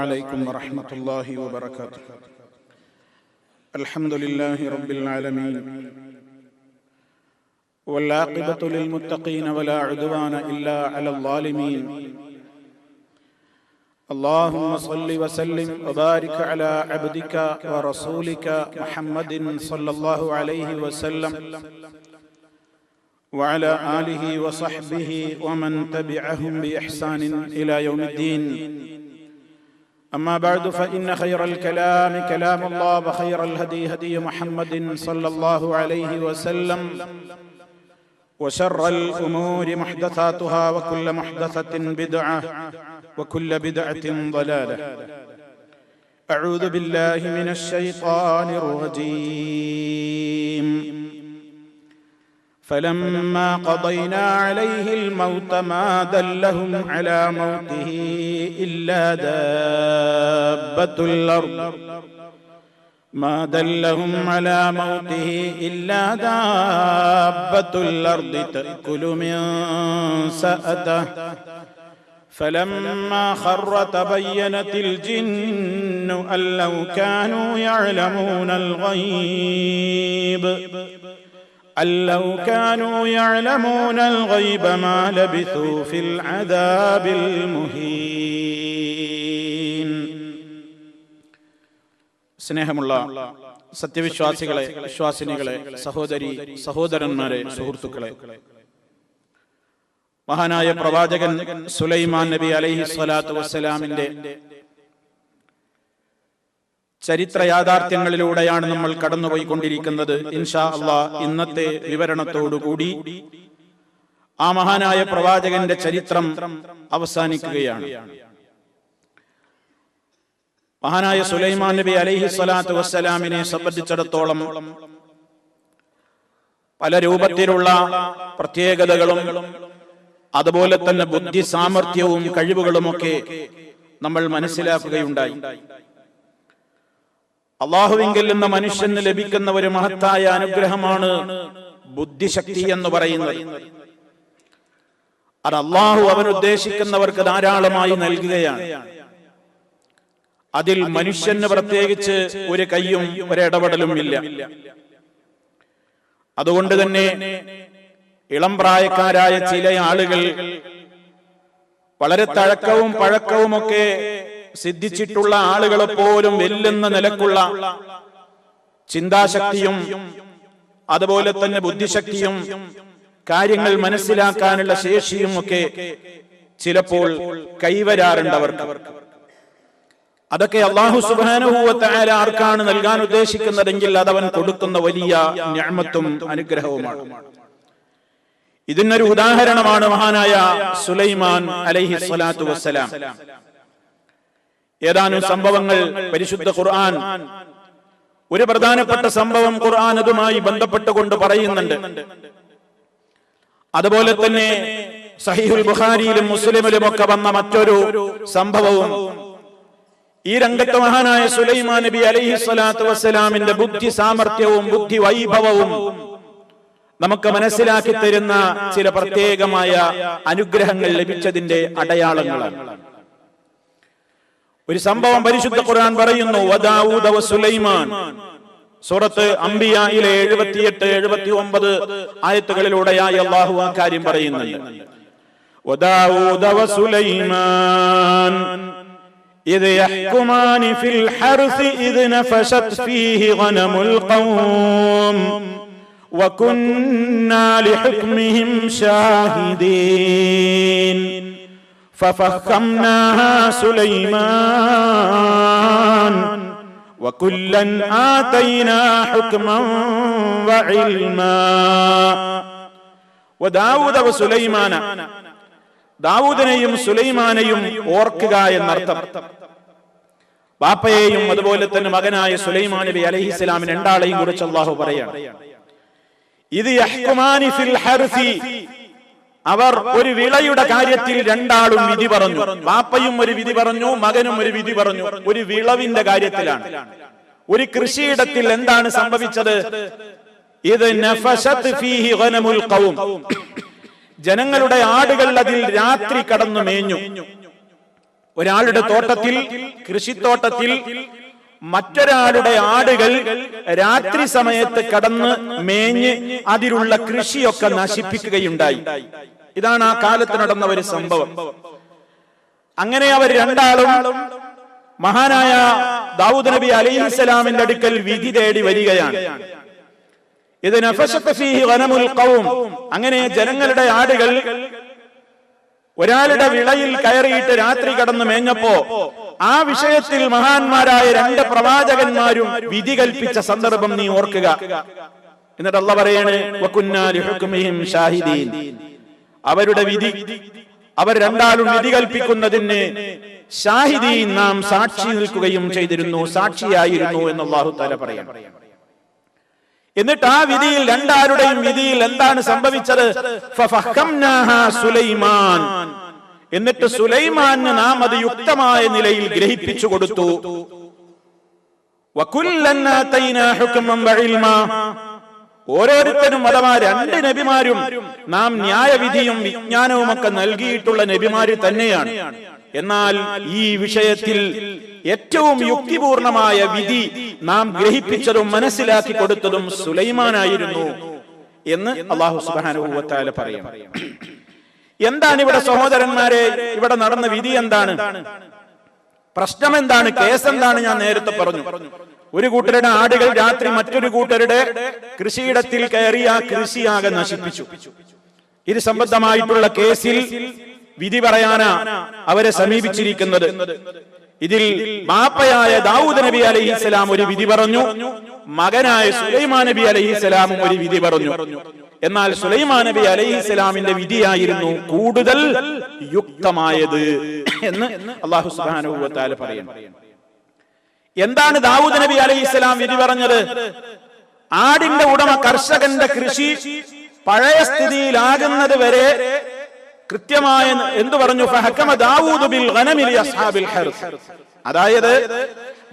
عليكم ورحمة الله وبركاته. الحمد لله رب العالمين والعاقبة للمتقين ولا عدوان إلا على الظالمين. اللهم صل وسلم وبارك على عبدك ورسولك محمد صلى الله عليه وسلم وعلى آله وصحبه ومن تبعهم بإحسان إلى يوم الدين. أما بعد فإن خير الكلام كلام الله وخير الهدي هدي محمد صلى الله عليه وسلم وشر الأمور محدثاتها وكل محدثة بدعة وكل بدعة ضلالة. أعوذ بالله من الشيطان الرجيم. فلما قضينا عليه الموت ما دلهم على موته إلا دابة الأرض تأكل من سأته فلما خر تبينت الجن أن لو كانوا يعلمون الغيب ما لبثوا في العذاب المهين. സ്നേഹമുള്ള സത്യവിശ്വാസികളെ, വിശ്വാസിനികളെ, സഹോദരി സഹോദരന്മാരെ, സുഹൃത്തുക്കളെ, മഹാനായ പ്രവാചകൻ സുലൈമാൻ നബി അലൈഹി സ്വലാത്തു വസ്സലാമിന്റെ ചരിത്ര യാഥാർത്ഥ്യങ്ങളിലൂടെയാണ് നമ്മൾ കടന്നുപോയിക്കൊണ്ടിരിക്കുന്നത്. ഇൻഷാ അല്ലാഹ് ഇന്നത്തെ വിവരണത്തോടുകൂടി ആ മഹാനായ പ്രവാചകന്റെ ചരിത്രം അവസാനിക്കുകയാണ്. മഹാനായ സുലൈമാൻ നബി അലൈഹി സ്വലാത്തു വസ്സലാമിനെ സംബന്ധിച്ചിടത്തോളം പല രൂപത്തിലുള്ള പ്രത്യേകതകളും അതുപോലെ തന്നെ ബുദ്ധി സാമർഥ്യവും കഴിവുകളുമൊക്കെ നമ്മൾ മനസ്സിലാക്കുകയുണ്ടായി. അള്ളാഹുവിങ്കിൽ നിന്ന് മനുഷ്യന് ലഭിക്കുന്ന ഒരു മഹത്തായ അനുഗ്രഹമാണ് ബുദ്ധിശക്തി എന്ന് പറയുന്നത്. അത് അള്ളാഹു അവൻ ഉദ്ദേശിക്കുന്നവർക്ക് ധാരാളമായി നൽകുകയാണ്. അതിൽ മനുഷ്യന് പ്രത്യേകിച്ച് ഒരു കയ്യും ഒരിടപെടലും ഇല്ല. അതുകൊണ്ട് തന്നെ ഇളം പ്രായക്കാരായ ചില ആളുകൾ വളരെ തഴക്കവും പഴക്കവുമൊക്കെ സിദ്ധിച്ചിട്ടുള്ള ആളുകളെ പോലും വെല്ലുന്ന നിലക്കുള്ള ചിന്താശക്തിയും അതുപോലെ തന്നെ ബുദ്ധിശക്തിയും കാര്യങ്ങൾ മനസ്സിലാക്കാനുള്ള ശേഷിയും ഒക്കെ ചിലപ്പോൾ കൈവരാറുണ്ട് അവർക്ക്. അതൊക്കെ അല്ലാഹു സുബ്ഹാനഹു വ തആല ആർക്കാണ് നൽകാൻ ഉദ്ദേശിക്കുന്നതെങ്കിൽ അതവൻ കൊടുക്കുന്ന വലിയ നിഅമത്തും അനുഗ്രഹവുമാണ്. ഇതിനൊരു ഉദാഹരണമാണ് മഹാനായ സുലൈമാൻ അലൈഹി സ്വലാത്തു വസ്സലാം. ഏതാനും സംഭവങ്ങൾ പരിശുദ്ധ ഖുർആൻ, ഒരു പ്രധാനപ്പെട്ട സംഭവം ഖുർആൻ അതുമായി ബന്ധപ്പെട്ടുകൊണ്ട് പറയുന്നുണ്ട്. അതുപോലെ തന്നെ സഹീഹുൽ ബുഖാരിയിലും മുസ്ലിമിലും ഒക്കെ വന്ന മറ്റൊരു സംഭവവും ഈ രംഗത്ത് മഹാനായ സുലൈമാൻ നബി അലൈഹി സ്വലാത്തു വസ്സലാമിന്റെ ബുദ്ധി സാമർഥ്യവും ബുദ്ധി വൈഭവവും നമുക്ക് മനസ്സിലാക്കി തരുന്ന ചില പ്രത്യേകമായ അനുഗ്രഹങ്ങൾ ലഭിച്ചതിന്റെ അടയാളങ്ങളാണ്. ഒരു സംഭവം പരിശുദ്ധ ഖുർആൻ പറയുന്നു, വദാവൂദ വസുലൈമാൻ. സൂറത്ത് അംബിയായിലെ 78-79 ആയത്തുകളിലൂടെയായി അല്ലാഹു ആ കാര്യം പറയുന്നുണ്ട്. വദാവൂദ വസുലൈമാൻ إذ يحكمان في الحرث إذ نفشت فيه غنم القوم وكنا لحكمهم شاهدين ففهمناها سليمان وكلا آتينا حكما وعلما. وداود وسليمان, ദാവൂദിനെയും സുലൈമാനെയും ഓർക്കുക എന്നർത്ഥം. ബാപ്പയെയും അതുപോലെ തന്നെ മകനായ സുലൈമാൻ നബി അലൈഹിസ്സലാം രണ്ടാളെയും കുറിച്ച് അല്ലാഹു പറയാണ്. ഇത് യഹ്കുമാനി ഫിൽ ഹർസി, അവർ ഒരു വിളയുടെ കാര്യത്തിൽ രണ്ടാളും വിധി പറഞ്ഞു. ബാപ്പയും ഒരു വിധി പറഞ്ഞു, മകനും ഒരു വിധി പറഞ്ഞു. ഒരു വിളവിന്റെ കാര്യത്തിലാണ്. ഒരു കൃഷിയിടത്തിൽ എന്താണ് സംഭവിച്ചത്? ഇത് നഫശത് ഫീഹി ഗനമുൽ ഖൗം, ജനങ്ങളുടെ ആടുകൾ അതിൽ രാത്രി കടന്നു മേഞ്ഞു. ഒരാളുടെ തോട്ടത്തിൽ, കൃഷിത്തോട്ടത്തിൽ മറ്റൊരാളുടെ ആടുകൾ രാത്രി സമയത്ത് കടന്ന് മേഞ്ഞ് അതിലുള്ള കൃഷിയൊക്കെ നശിപ്പിക്കുകയുണ്ടായി. ഇതാണ് ആ കാലത്ത് നടന്ന ഒരു സംഭവം. അങ്ങനെ അവർ രണ്ടാളും മഹാനായ ദാവൂദ് നബി അലൈഹിസ്സലാമിന്റെ അടുക്കൽ വിധി തേടി വരികയാണ്. ഇത് നഫശത ഫീഹി ഗനമുൽ ഖൗം, അങ്ങനെ ജനങ്ങളുടെ ആടുകൾ ഒരാളുടെ വിളയിൽ കയറിയിട്ട് രാത്രി കടന്നു മേഞ്ഞപ്പോ ആ വിഷയത്തിൽ മഹാന്മാരായ രണ്ട് പ്രവാചകന്മാരും വിധി കൽപ്പിച്ച സന്ദർഭം നീ ഓർക്കുക. എന്നിട്ട് അല്ലാഹ് പറയാണ്, വകുന്നാ ലിഹുക്മിഹിം ഷാഹിദീൻ, അവരുടെ വിധി, അവർ രണ്ടാളും വിധി കൽപ്പിക്കുന്നതിന് ഷാഹിദീൻ, നാം സാക്ഷി നിൽക്കുകയും ചെയ്തിരുന്നു, സാക്ഷിയായിരുന്നു എന്ന് അല്ലാഹു തആല പറയാം. എന്നിട്ട് ആ വിധിയിൽ, രണ്ടാരുടെയും വിധിയിൽ എന്താണ് സംഭവിച്ചത്? ഫഫഹംനാഹാ സുലൈമാൻ, എന്നിട്ട് സുലൈമാന് നാം അത് യുക്തമായ നിലയിൽ ഗ്രഹിപ്പിച്ചു കൊടുത്തു. വകുല്ലൻ ആതൈനാ ഹുക്മൻ വഇൽമാ, ഓരോരുത്തരും അഥവാ രണ്ട് നബിമാരും നാം ന്യായവിധിയും വിജ്ഞാനവും ഒക്കെ നൽകിയിട്ടുള്ള നബിമാര് തന്നെയാണ്. എന്നാൽ ഈ വിഷയത്തിൽ ഏറ്റവും യുക്തിപൂർണമായ വിധി നാം ഗ്രഹിപ്പിച്ചതും മനസ്സിലാക്കി കൊടുത്തതും സുലൈമാനായിരുന്നു എന്ന് അല്ലാഹു സുബ്ഹാനഹു വ തആല പറയും. എന്താണ് ഇവിടെ സഹോദരന്മാരെ ഇവിടെ നടന്ന വിധി? എന്താണ് പ്രശ്നം? എന്താണ് കേസ്? എന്താണ്? ഞാൻ നേരത്തെ പറഞ്ഞു, ഒരു കൂട്ടരുടെ ആടുകൾ രാത്രി മറ്റൊരു കൂട്ടരുടെ കൃഷിയിടത്തിൽ കയറി ആ കൃഷിയാകെ നശിപ്പിച്ചു. ഇത് സംബന്ധമായിട്ടുള്ള കേസിൽ വിധി പറയാനാ അവരെ സമീപിച്ചിരിക്കുന്നത്. ഇതിൽ ബാപ്പയായ ദാവൂദ് നബി അലൈഹിസ്സലാം ഒരു വിധി പറഞ്ഞു, മകനായ സുലൈമാൻ നബി അലൈഹിസ്സലാമും ഒരു വിധി പറഞ്ഞു. എന്നാൽ സുലൈമാൻ നബി അലൈഹിസ്സലാമിന്റെ വിധിയായിരുന്നു കൂടുതൽ യുക്തമായത് എന്ന് അല്ലാഹു സുബ്ഹാനഹു വ തആല പറയുന്നു. എന്താണ് ദാവൂദ് നബി അലൈഹിസ്സലാം വിധി പറഞ്ഞത്? ആടിന്റെ ഉടമ കർഷകന്റെ കൃഷി പഴയ സ്ഥിതിയിലാകുന്നത് വരെ കൃത്യമായ എന്തു പറഞ്ഞു? ഫഹകമ ദാവൂദ് ബിൽ ഗനമി ലി അസ്ഹാബിൽ ഹർസ്, അതായത്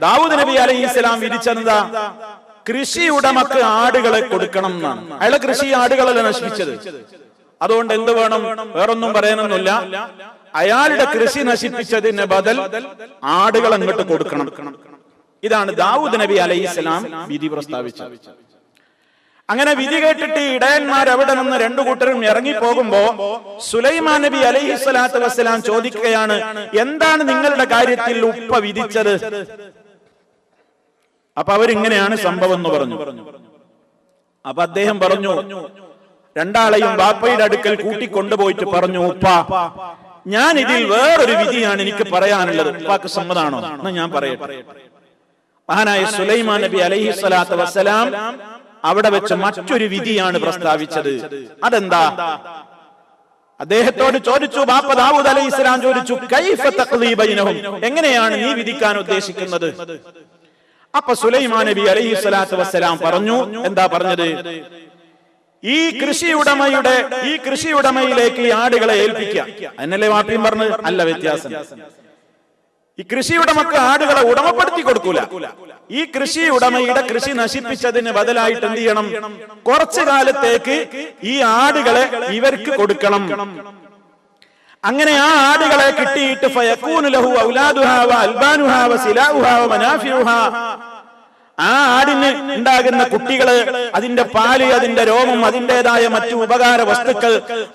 ദാവൂദ് നബി അലൈഹിസ്സലാം വിധിച്ചെന്താ? കൃഷി ഉടമക്ക് ആടുകളെ കൊടുക്കണം എന്നാണ്. അയാളെ കൃഷി ആടുകളല്ല നശിപ്പിച്ചത്. അതുകൊണ്ട് എന്ത് വേണം? വേറൊന്നും പറയാനൊന്നുമില്ല. അയാളുടെ കൃഷി നശിപ്പിച്ചതിന് ബദൽ ആടുകൾ അങ്ങോട്ട് കൊടുക്കണം. ഇതാണ് ദാവൂദ് നബി അലൈഹിസ്സലാം വിധി പ്രസ്താവിച്ചത്. അങ്ങനെ വിധി കേട്ടിട്ട് ഇടയന്മാർ അവിടെ നിന്ന് രണ്ടു കൂട്ടരും ഇറങ്ങി പോകുമ്പോ സുലൈമാൻ നബി അലൈഹിസ്സലാത്തു വസ്സലാം ചോദിക്കുകയാണ്, എന്താണ് നിങ്ങളുടെ കാര്യത്തിൽ ഉപ്പ വിധിച്ചത്? അപ്പൊ അവരിങ്ങനെയാണ് സംഭവം എന്ന് പറഞ്ഞു. അപ്പൊ അദ്ദേഹം പറഞ്ഞു, രണ്ടാളെയും ബാപ്പയുടെ അടുക്കൽ കൂട്ടിക്കൊണ്ടുപോയിട്ട് പറഞ്ഞു, ഉപ്പ, ഞാൻ ഇതിൽ വേറൊരു വിധിയാണ് എനിക്ക് പറയാനുള്ളത്, ഉപ്പാക്ക് സമ്മതാണോ എന്ന് ഞാൻ പറയട്ടെ. മഹാനായ സുലൈമാൻ നബി അലൈഹിസ്സലാത്തു വസ്സലാം അവിടെ വെച്ച് മറ്റൊരു വിധിയാണ് പ്രസ്താവിച്ചത്. അതെന്താ? അദ്ദേഹത്തോട് ചോദിച്ചു, ബാപ്പ ദാവൂദ് അലൈഹിസ്സലാം ചോദിച്ചു, കൈഫ തഖ്ലീ ബൈനഹും, എങ്ങനെയാണ് നീ വിധിക്കാൻ ഉദ്ദേശിക്കുന്നത്? അപ്പൊ സുലൈമാൻ നബി അലൈഹിസ്സലാത്തു വസ്സലാം പറഞ്ഞു, എന്താ പറഞ്ഞത്? ഈ കൃഷി ഉടമയിലേക്ക് ഈ ആടുകളെ ഏൽപ്പിക്കുക എന്നല്ലേ വാപ്പിയും പറഞ്ഞത്? അല്ല, വ്യത്യാസം. ഈ കൃഷി ഉടമക്ക് ആടുകളെ ഉടമപ്പെടുത്തി കൊടുക്കൂല. ഈ കൃഷി ഉടമയുടെ കൃഷി നശിപ്പിച്ചതിന് ബദലായിട്ട് എന്ത് ചെയ്യണം? കുറച്ചു കാലത്തേക്ക് ഈ ആടുകളെ ഇവർക്ക് കൊടുക്കണം. അങ്ങനെ ആ ആടുകളെ കിട്ടിയിട്ട് ഫയകൂനു ലഹു ഔലാദുഹാ വ അൽബാനുഹാ വ സിലാഉഹാ വ മനാഫിഉഹാ, ആ ആടിന് ഉണ്ടാകുന്ന കുട്ടികള്, അതിന്റെ പാല്, അതിന്റെ രോമം, അതിൻ്റെതായ മറ്റു ഉപകാര വസ്തുക്കൾ,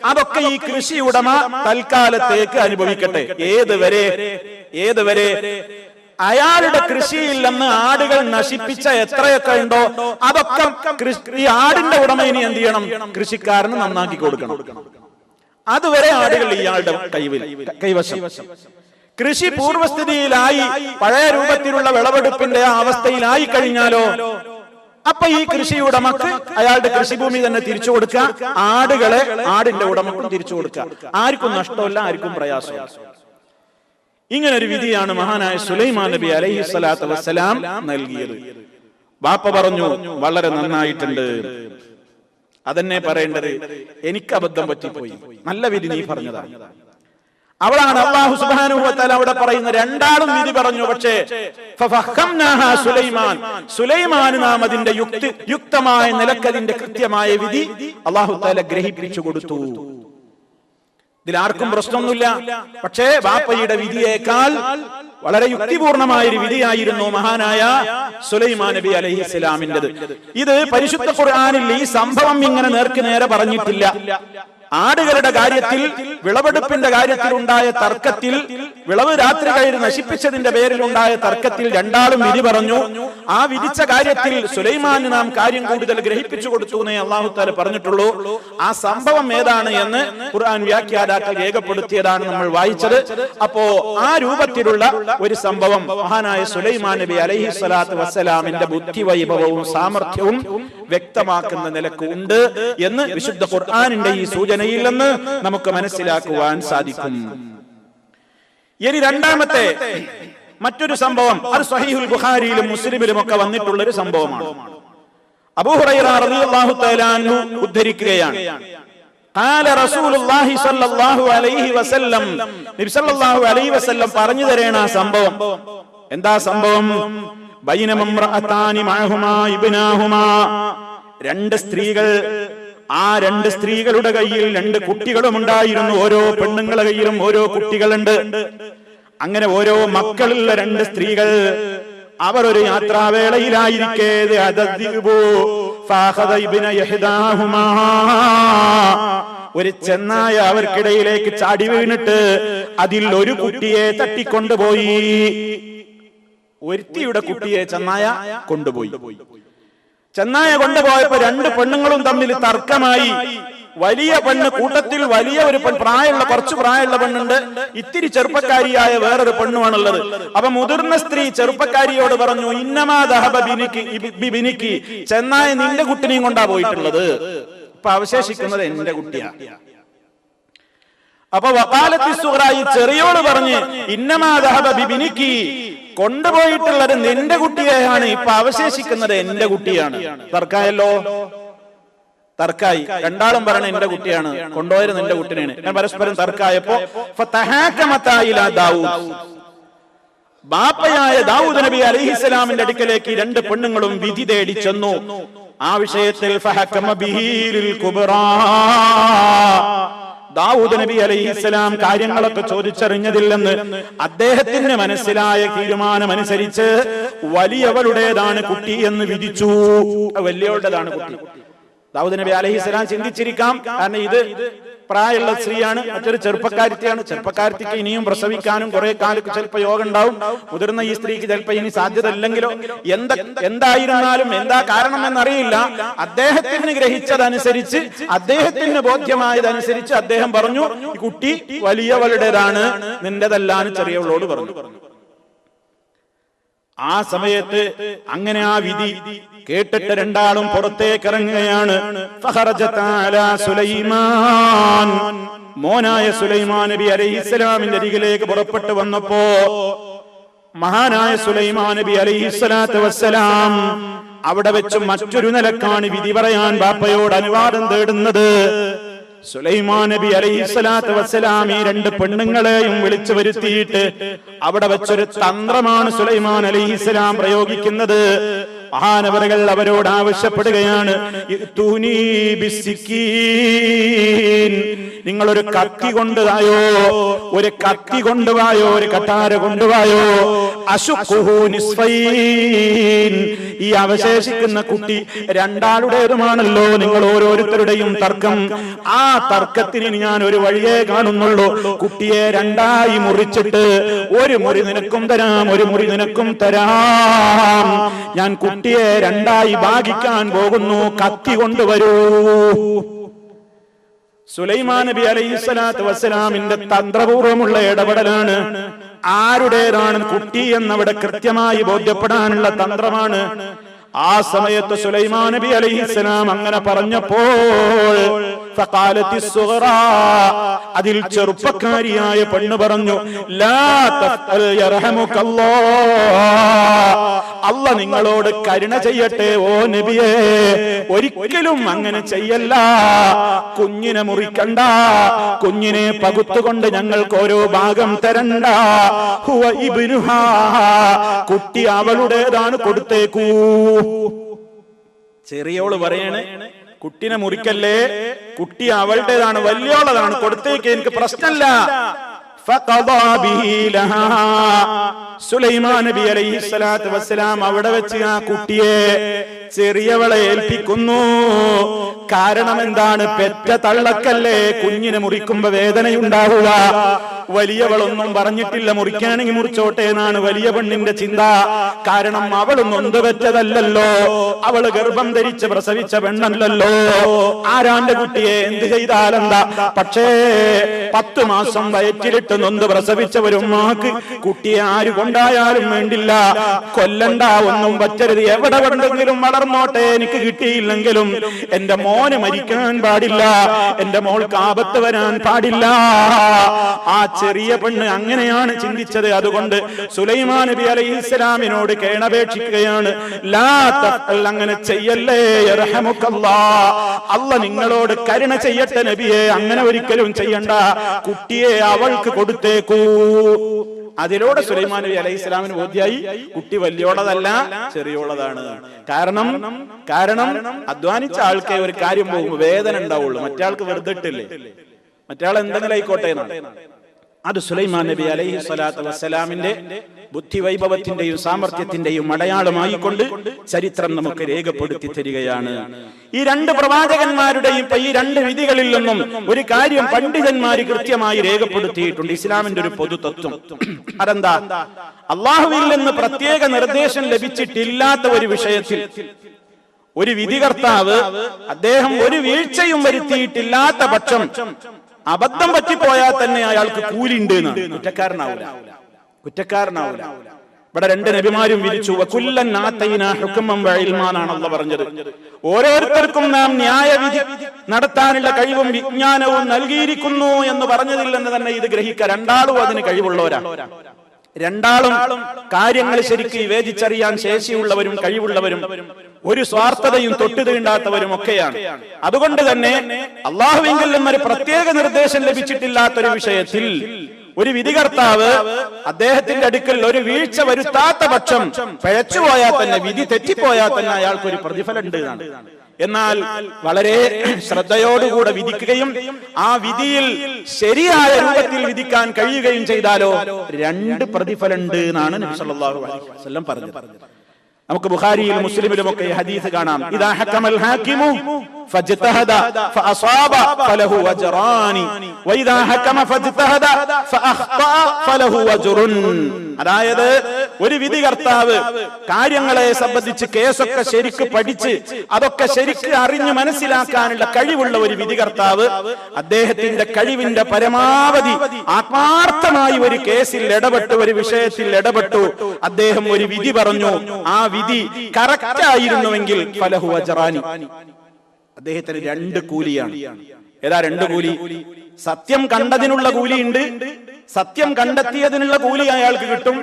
അതൊക്കെ ഈ കൃഷി ഉടമ തൽക്കാലത്തേക്ക് അനുഭവിക്കട്ടെ. ഏതുവരെ അയാളുടെ കൃഷിയിൽ നിന്ന് ആടുകൾ നശിപ്പിച്ച എത്രയൊക്കെ ഉണ്ടോ അതൊക്കെ ഈ ആടിന്റെ ഉടമ ഇനി എന്ത് ചെയ്യണം? കൃഷിക്കാരന് നന്നാക്കി കൊടുക്കണം. അതുവരെ ആടുകൾ ഇയാളുടെ കൈവശം. കൃഷി പൂർവ്വസ്ഥിതിയിലായി പഴയ രൂപത്തിലുള്ള വിളവെടുപ്പിന്റെ ആ അവസ്ഥയിലായി കഴിഞ്ഞാലോ അപ്പൊ ഈ കൃഷി ഉടമക്ക് അയാളുടെ കൃഷിഭൂമി തന്നെ തിരിച്ചു കൊടുക്കുക, ആടുകളെ ആടിന്റെ ഉടമക്കും തിരിച്ചു കൊടുക്കുക. ആർക്കും നഷ്ടമില്ല, ആർക്കും പ്രയാസമില്ല. ഇങ്ങനൊരു വിധിയാണ് മഹാനായ സുലൈമാൻ നബി അലൈഹിസ്സലാത്തു വസ്സലാം നൽകിയത്. ബാപ്പ പറഞ്ഞു, വളരെ നന്നായിട്ടുണ്ട്, അതെന്നെ പറയേണ്ടത്, എനിക്ക് അബദ്ധം പറ്റിപ്പോയി, നല്ല വിധി നീ പറഞ്ഞതാണ്. അവളാണ് അല്ലാഹു സുബ്ഹാനഹു വ തആല അവിടെ പറയുന്ന രണ്ടാളും വിധി പറഞ്ഞു. പക്ഷേ ഫഫഹംനാഹാ സുലൈമാൻ നാം അതിന്റെ യുക്തമായ നിലക്കതിന്റെ കൃത്യമായ വിധി അല്ലാഹു തആല ഗ്രഹിപ്പിച്ചു കൊടുത്തു. ഇതിലാർക്കും പ്രശ്നമൊന്നുമില്ല. പക്ഷേ ബാപ്പയുടെ വിധിയേക്കാൾ വളരെ യുക്തിപൂർണമായ ഒരു വിധിയായിരുന്നു മഹാനായ സുലൈമാൻ നബി അലൈഹിസ്സലാമിൻ്റെത്. ഇത് പരിശുദ്ധ ഖുർആനിൽ ഈ സംഭവം ഇങ്ങനെ നേർക്ക് നേരെ പറഞ്ഞിട്ടില്ല. ആടുകളുടെ കാര്യത്തിൽ, വിളവെടുപ്പിന്റെ കാര്യത്തിൽ ഉണ്ടായ തർക്കത്തിൽ, വിളവ് രാത്രി കയറി നശിപ്പിച്ചതിന്റെ പേരിൽ ഉണ്ടായ തർക്കത്തിൽ രണ്ടാളും വിധി പറഞ്ഞു. ആ വിധിച്ച കാര്യത്തിൽ സുലൈമാന് നാം കാര്യം കൂടുതൽ ഗ്രഹിപ്പിച്ചു കൊടുത്തു എന്നേ അല്ലാഹു തആല പറഞ്ഞിട്ടുള്ളൂ. ആ സംഭവം ഏതാണ് എന്ന് ഖുർആൻ വ്യാഖ്യാതാക്കൾ രേഖപ്പെടുത്തിയതാണ് നമ്മൾ വായിച്ചത്. അപ്പോ ആ രൂപത്തിലുള്ള ഒരു സംഭവം മഹാനായ സുലൈമാൻ നബി അലൈഹിസ്സലാത്തു വസ്സലാമിന്റെ ബുദ്ധിവൈഭവവും സാമർഥ്യവും വ്യക്തമാക്കുന്ന നിലക്ക് ഉണ്ട് എന്ന് വിശുദ്ധ ഖുർആനിന്റെ ഈ സൂചനയിൽ നിന്ന് നമുക്ക് മനസ്സിലാക്കുവാൻ സാധിക്കും. ഇനി രണ്ടാമത്തെ മറ്റൊരു സംഭവം, അത് സ്വഹീഹുൽ ബുഖാരിയിലും മുസ്ലിമിലും ഒക്കെ വന്നിട്ടുള്ള ഒരു സംഭവമാണ്. അബൂ ഹുറൈറ റളിയല്ലാഹു തആല അൻഹു ഉദ്ധരിക്കുകയാണ്, ഖാല റസൂലുള്ളാഹി സ്വല്ലല്ലാഹു അലൈഹി വസല്ലം, നബി സല്ലല്ലാഹു അലൈഹി വസല്ലം പറഞ്ഞു തരേണ ആ സംഭവം. എന്താ സംഭവം? ബൈനമംറഅതാനി മഅഹുമാ ഇബ്നാഹുമാ, രണ്ട് സ്ത്രീകൾ, ആ രണ്ട് സ്ത്രീകളുടെ കയ്യിൽ രണ്ട് കുട്ടികളും ഉണ്ടായിരുന്നു. ഓരോ പെണ്ണുങ്ങളുടെ കയ്യിലും ഓരോ കുട്ടികളുണ്ട്. അങ്ങനെ ഓരോ മക്കളുള്ള രണ്ട് സ്ത്രീകൾ. അവർ ഒരു യാത്രാവേളയിലായിരിക്കെ ഒരു ചെന്നായ അവർക്കിടയിലേക്ക് ചാടി വീണിട്ട് അതിൽ ഒരു കുട്ടിയെ തട്ടിക്കൊണ്ടുപോയി. ഒരുത്തിയുടെ കുട്ടിയെ ചെന്നായ കൊണ്ടുപോയി. ചെന്നായ കൊണ്ടുപോയപ്പോ രണ്ട് പെണ്ണുങ്ങളും തമ്മിൽ തർക്കമായി. വലിയ പെണ്ണ്, കൂട്ടത്തിൽ വലിയ ഒരു പ്രായമുള്ള, കുറച്ച് പ്രായമുള്ള പെണ്ണുണ്ട്, ഇത്തിരി ചെറുപ്പക്കാരിയായ വേറൊരു പെണ്ണുമാണുള്ളത്. അപ്പൊ മുതിർന്ന സ്ത്രീ ചെറുപ്പക്കാരിയോട് പറഞ്ഞു, ഇന്നമാ ദഹബ ബിനിക്കി, ചെന്നായ നിന്റെ കുട്ടിനെയും കൊണ്ടാ പോയിട്ടുള്ളത്, ഇപ്പൊ അവശേഷിക്കുന്നത് എന്റെ കുട്ടിയാണ്. അപ്പൊ വഖാലത്തി സുഗ്റാ, ഈ ചെറിയോട് പറഞ്ഞ്, ഇന്നമാ ദഹബ ബിനിക്കി, കൊണ്ടുപോയിട്ടുള്ളത് നിന്റെ കുട്ടിയെയാണ്, ഇപ്പൊ അവശേഷിക്കുന്നത് എന്റെ കുട്ടിയാണ്. തർക്കായല്ലോ, തർക്കായി. രണ്ടാളും പറഞ്ഞ എന്റെ കുട്ടിയാണ്, കൊണ്ടുപോയത് നിന്റെ കുട്ടിനെയാണ്. ഞാൻ പരസ്പരം തർക്കായപ്പോ ബാപ്പയായ ദാവൂദ് നബി അലൈഹിസ്സലാമിന്റെ അടുക്കലേക്ക് രണ്ട് പെണ്ണുങ്ങളും വിധി തേടി ചെന്നു. ആ വിഷയത്തിൽ ദാവൂദ് നബി അലൈഹിസ്സലാം കാര്യങ്ങളൊക്കെ ചോദിച്ചറിഞ്ഞതില്ലെന്ന് അദ്ദേഹത്തിന് മനസ്സിലായ തീരുമാനമനുസരിച്ച് വലിയവളുടേതാണ് കുട്ടി എന്ന് വിധിച്ചു. വലിയവളുടേതാണ് കുട്ടി. ദാവൂദ് നബി അലൈഹിസ്സലാം ചിന്തിച്ചിരിക്കാം, കാരണം ഇത് പ്രായമുള്ള സ്ത്രീയാണ്, മറ്റൊരു ചെറുപ്പക്കാരത്തിയാണ്. ചെറുപ്പക്കാരത്തിക്ക് ഇനിയും പ്രസവിക്കാനും കുറെ കാലത്ത് ചിലപ്പോൾ യോഗം ഉണ്ടാവും. മുതിർന്ന ഈ സ്ത്രീക്ക് ചിലപ്പോൾ ഇനി സാധ്യത ഇല്ലെങ്കിലോ. എന്തായിരുന്നാലും എന്താ കാരണം എന്നറിയില്ല. അദ്ദേഹത്തിന് ഗ്രഹിച്ചതനുസരിച്ച്, അദ്ദേഹത്തിന് ബോധ്യമായതനുസരിച്ച് അദ്ദേഹം പറഞ്ഞു, ഈ കുട്ടി വലിയവളുടേതാണ്, നിന്റെതല്ലാന്ന് ചെറിയവളോട് പറഞ്ഞു. ആ സമയത്ത് അങ്ങനെ ആ വിധി കേട്ടിട്ട് രണ്ടാളും പുറത്തേക്ക് ഇറങ്ങുകയാണ്. മോനായ സുലൈമാൻ നബി അലൈഹിസ്സലാമിന്റെ അരികിലേക്ക് പുറപ്പെട്ടു വന്നപ്പോ മഹാനായ സുലൈമാൻ നബി അലൈഹിസ്സലാത്തു വസ്സലാം അവിടെ വെച്ച് മറ്റൊരു നിലക്കാണ് വിധി പറയാൻ ബാപ്പയോട് അനുവാദം തേടുന്നത്. സുലൈമാൻ നബി അലൈഹിസ്സലാത്തു വസ്സലാം ഈ രണ്ട് പെണ്ണുങ്ങളെയും വിളിച്ചു വരുത്തിയിട്ട് അവിടെ വെച്ചൊരു തന്ത്രമാണ് സുലൈമാൻ അലൈഹിസ്സലാം പ്രയോഗിക്കുന്നത്. മഹാനവറുകൾ അവരോട് ആവശ്യപ്പെടുകയാണ്, നിങ്ങളൊരു കത്തി കൊണ്ടുവായോ, ഒരു കത്തി കൊണ്ടുവായോ, ഒരു കട്ടാര കൊണ്ടുവായോ. അശുഖുഹു നിസ്ഫൈൻ, ഈ അവശേഷിക്കുന്ന കുട്ടി രണ്ടാളുടേതുമാണല്ലോ. നിങ്ങൾ ഓരോരുത്തരുടെയും തർക്കം, ആ തർക്കത്തിന് ഞാൻ ഒരു വഴിയേ കാണുന്നുള്ളൂ. കുട്ടിയെ രണ്ടായി മുറിച്ചിട്ട് ഒരു മുറി നിനക്കും തരാം, ഒരു മുറി നിനക്കും തരാം. ഞാൻ കുട്ടിയെ രണ്ടായി ഭാഗിക്കാൻ പോകുന്നു, കത്തി കൊണ്ടുവരൂ. സുലൈമാൻ നബി അലൈഹിസ്സലാത്തു വസ്സലാമിന്റെ തന്ത്രപൂർവമുള്ള ഇടപെടലാണ്. ആരുടേതാണ് കുട്ടി എന്നവിടെ കൃത്യമായി ബോധ്യപ്പെടാനുള്ള തന്ത്രമാണ്. ആ സമയത്ത് സുലൈമാൻ നബി അലൈഹിസ്സലാം അങ്ങനെ പറഞ്ഞപ്പോൾ അതിൽ ചെറുപ്പക്കാരിയായ പെണ്ണ് പറഞ്ഞു, ലാ തഫ്അൽ യർഹമുകല്ലാഹ്, അല്ലാഹ് നിങ്ങളോട് കരുണ ചെയ്യട്ടെ ഓ നബിയേ, ഒരിക്കലും അങ്ങനെ ചെയ്യല്ല. കുഞ്ഞിനെ മുറിക്കണ്ട, കുഞ്ഞിനെ പകുത്തുകൊണ്ട് ഞങ്ങൾക്ക് ഓരോ ഭാഗം തരണ്ട. ഹുവ ഇബ്നുഹാ, കുട്ടി അവളുടേതാണ്, കൊടുത്തേക്കൂ. ചെറിയോള് പറയണേ കുട്ടിനെ മുറിക്കല്ലേ, കുട്ടി അവളുടേതാണ്, വലിയോളതാണ്, കൊടുത്തേക്ക്, എനിക്ക് പ്രശ്നമില്ല. സുലൈമാൻ നബി അലൈഹിസ്സലാത്തു വസ്സലാം അവിടെ വെച്ച് ആ കുട്ടിയെ ചെറിയവളെ ഏൽപ്പിക്കുന്നു. കാരണം എന്താണ്? പെറ്റ തള്ളക്കല്ലേ കുഞ്ഞിനെ മുറിക്കുമ്പോ വേദനയുണ്ടാവുക. വലിയവളൊന്നും പറഞ്ഞിട്ടില്ല, മുറിക്കുകയാണെങ്കിൽ മുറിച്ചോട്ടെ എന്നാണ് വലിയ പെണ്ണിന്റെ ചിന്ത. കാരണം അവൾ നൊന്ത് പെറ്റതല്ലല്ലോ, അവള് ഗർഭം ധരിച്ച് പ്രസവിച്ച പെണ്ണല്ലല്ലോ. ആരാന്റെ കുട്ടിയെ എന്ത് ചെയ്താലെന്താ? പക്ഷേ 10 മാസം വയറ്റിലിട്ട് നൊന്ത് പ്രസവിച്ച ഒരു ഉമ്മാക്ക് കുട്ടിയെ ആര് കൊണ്ടായാലും വേണ്ടില്ല, കൊല്ലണ്ട, ഒന്നും പറ്റരുത്, എവിടെ വേണ്ടെങ്കിലും വളർന്നോട്ടെ, എനിക്ക് കിട്ടിയില്ലെങ്കിലും എന്റെ മോന് മരിക്കാൻ പാടില്ല, എന്റെ മോൾക്ക് ആപത്ത് വരാൻ പാടില്ല. ആ ചെറിയ പെണ്ണ് അങ്ങനെയാണ് ചിന്തിച്ചത്. അതുകൊണ്ട് സുലൈമാൻ നബി അലൈഹിസ്സലാമിനോട് കേണപേക്ഷിക്കുകയാണ്, ലാ തഫ്അൽ, അങ്ങനെ ചെയ്യല്ലേ, യർഹമുക്കല്ലാഹ്, അല്ലാഹ് നിങ്ങളോട് കരുണ ചെയ്യട്ടെ നബിയെ, അങ്ങനെ ഒരിക്കലും ചെയ്യണ്ട, കുട്ടിയെ അവൾക്ക് കൊടുത്തേക്കൂ. അതിലൂടെ സുലൈമാൻ നബി അലൈഹി സ്വലാമിന് ബോധ്യായി കുട്ടി വലിയോളതല്ല, ചെറിയോളതാണ്. കാരണം അധ്വാനിച്ച ആൾക്കേ ഒരു കാര്യം പോകുമ്പോ വേദന ഉണ്ടാവുള്ളൂ, മറ്റേ വെറുതെ ഇട്ടില്ലേ, മറ്റേ എന്തെങ്കിലും ആയിക്കോട്ടെ എന്നാണ്. അത് സുലൈമാൻ നബി അലൈഹി സ്വലാത്തു വസ്സലാമിന്റെ ബുദ്ധിവൈഭവത്തിന്റെയും സാമർത്ഥ്യത്തിന്റെയും അടയാളമായിക്കൊണ്ട് ചരിത്രം നമുക്ക് രേഖപ്പെടുത്തി തരികയാണ്. ഈ 2 പ്രവാചകന്മാരുടെയും ഈ 2 വിധികളിൽ നിന്നും ഒരു കാര്യം പണ്ഡിതന്മാര് കൃത്യമായി രേഖപ്പെടുത്തിയിട്ടുണ്ട്, ഇസ്ലാമിന്റെ ഒരു പൊതു തത്വം. അതെന്താ? അള്ളാഹുവിൽ നിന്ന് പ്രത്യേക നിർദ്ദേശം ലഭിച്ചിട്ടില്ലാത്ത ഒരു വിഷയത്തിൽ ഒരു വിധികർത്താവ് അദ്ദേഹം ഒരു വീഴ്ചയും വരുത്തിയിട്ടില്ലാത്ത പക്ഷം അബദ്ധം പറ്റിപ്പോയാൽ തന്നെ അയാൾക്ക് കൂലിണ്ട്, കുറ്റക്കാരനാവൂല. ഇവിടെ 2 നബിമാരും വിധിച്ചു, വകുല്ലൻ ആതൈനാ ഹുക്മൻ വഇൽമാനാണ് അല്ലാഹു പറഞ്ഞത്. ഓരോരുത്തർക്കും നാം ന്യായവിധി നടത്താനുള്ള കഴിവും വിജ്ഞാനവും നൽകിയിരിക്കുന്നു എന്ന് പറഞ്ഞതിൽ നിന്ന് തന്നെ ഇത് ഗ്രഹിക്കുക. 2 അതിന് കഴിവുള്ളവരാണ്. 2 കാര്യങ്ങൾ ശരിക്കും വിവേചിച്ചറിയാൻ ശേഷിയുള്ളവരും കഴിവുള്ളവരും ഒരു സ്വാർത്ഥതയും തൊട്ടു തീണ്ടാത്തവരും ഒക്കെയാണ്. അതുകൊണ്ട് തന്നെ അള്ളാഹുവിങ്കിൽ നിന്നൊരു പ്രത്യേക നിർദ്ദേശം ലഭിച്ചിട്ടില്ലാത്തൊരു വിഷയത്തിൽ ഒരു വിധികർത്താവ് അദ്ദേഹത്തിന്റെ അടുക്കൽ ഒരു വീഴ്ച വരുത്താത്ത പക്ഷം പിഴച്ചുപോയാൽ തന്നെ, വിധി തെറ്റിപ്പോയാൽ തന്നെ അയാൾക്കൊരു പ്രതിഫലം ഉണ്ട് എന്നാണ്. എന്നാൽ വളരെ ശ്രദ്ധയോടുകൂടെ വിധിക്കുകയും ആ വിധിയിൽ ശരിയായ രൂപത്തിൽ വിധിക്കാൻ കഴിയുകയും ചെയ്താലോ 2 പ്രതിഫലം ഉണ്ട് എന്നാണ് നബി സല്ലല്ലാഹു അലൈഹി വസല്ലം പറഞ്ഞത്. നമുക്ക് ബുഖാരിയിലും മുസ്ലിമിലും ഒക്കെ ഹദീസ് കാണാം, ഇദാ ഹക്കമൽ ഹാകിമു ഫജ്തഹദ ഫഅസാബ ഫലഹു അജ്റാനി വഇദാ ഹകമ ഫജ്തഹദ ഫഅഖ്താ ഫലഹു അജ്റുൻ. അതായത് ഒരു വിധികർത്താവ് കാര്യങ്ങളെ സംബന്ധിച്ച് കേസൊക്കെ ശരിക്ക് പഠിച്ച് അതൊക്കെ ശരിക്ക് അറിഞ്ഞു മനസ്സിലാക്കാനുള്ള കഴിവുള്ള ഒരു വിധികർത്താവ് അദ്ദേഹത്തിന്റെ കഴിവിന്റെ പരമാവധി ആത്മാർത്ഥമായി ഒരു കേസിൽ ഇടപെട്ടു, ഒരു വിഷയത്തിൽ ഇടപെട്ടു, അദ്ദേഹം ഒരു വിധി പറഞ്ഞു, ആ വിധി കറക്റ്റ് ആയിരുന്നുവെങ്കിൽ ഫലഹു അജ്റാനി, അദ്ദേഹത്തിന് 2 കൂലിയാണ്. ഏതാ 2 കൂലി? സത്യം കണ്ടതിനുള്ള കൂലിയുണ്ട്, സത്യം കണ്ടെത്തിയതിനുള്ള കൂലി അയാൾക്ക് കിട്ടും,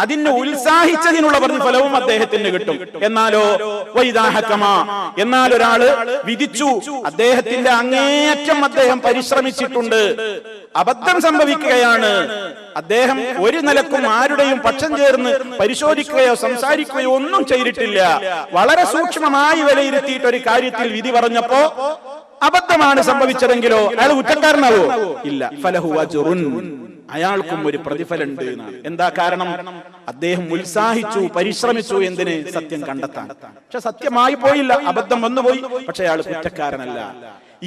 അതിന് ഉത്സാഹിച്ചതിനുള്ള പ്രതിഫലവും അദ്ദേഹത്തിന് കിട്ടും. എന്നാലോ വൈദാ ഹകമ, എന്നാൽ ഒരാള് വിധിച്ചു, അദ്ദേഹത്തിന്റെ അങ്ങേയറ്റം അദ്ദേഹം പരിശ്രമിച്ചിട്ടുണ്ട്, അബദ്ധം സംഭവിക്കുകയാണ്, അദ്ദേഹം ഒരു നിലക്കും ആരുടെയും പക്ഷം ചേർന്ന് പരിശോധിക്കുകയോ സംസാരിക്കുകയോ ഒന്നും ചെയ്തിട്ടില്ല, വളരെ സൂക്ഷ്മമായി വിലയിരുത്തിയിട്ട് ഒരു കാര്യത്തിൽ വിധി പറഞ്ഞപ്പോ അബദ്ധമാണ് സംഭവിച്ചതെങ്കിലോ അയാൾ കുറ്റക്കാരനാവോ? ഇല്ല, ഫലഹു അജ്റുൻ, അയാൾക്കും ഒരു പ്രതിഫലം ഉണ്ട് എന്നാണ്. എന്താ കാരണം? അദ്ദേഹം ഉത്സാഹിച്ചു, പരിശ്രമിച്ചു, എന്തിന്? സത്യം കണ്ടെത്താൻ. പക്ഷെ സത്യമായി പോയില്ല, അബദ്ധം വന്നുപോയി, പക്ഷെ അയാൾ കുറ്റക്കാരനല്ല.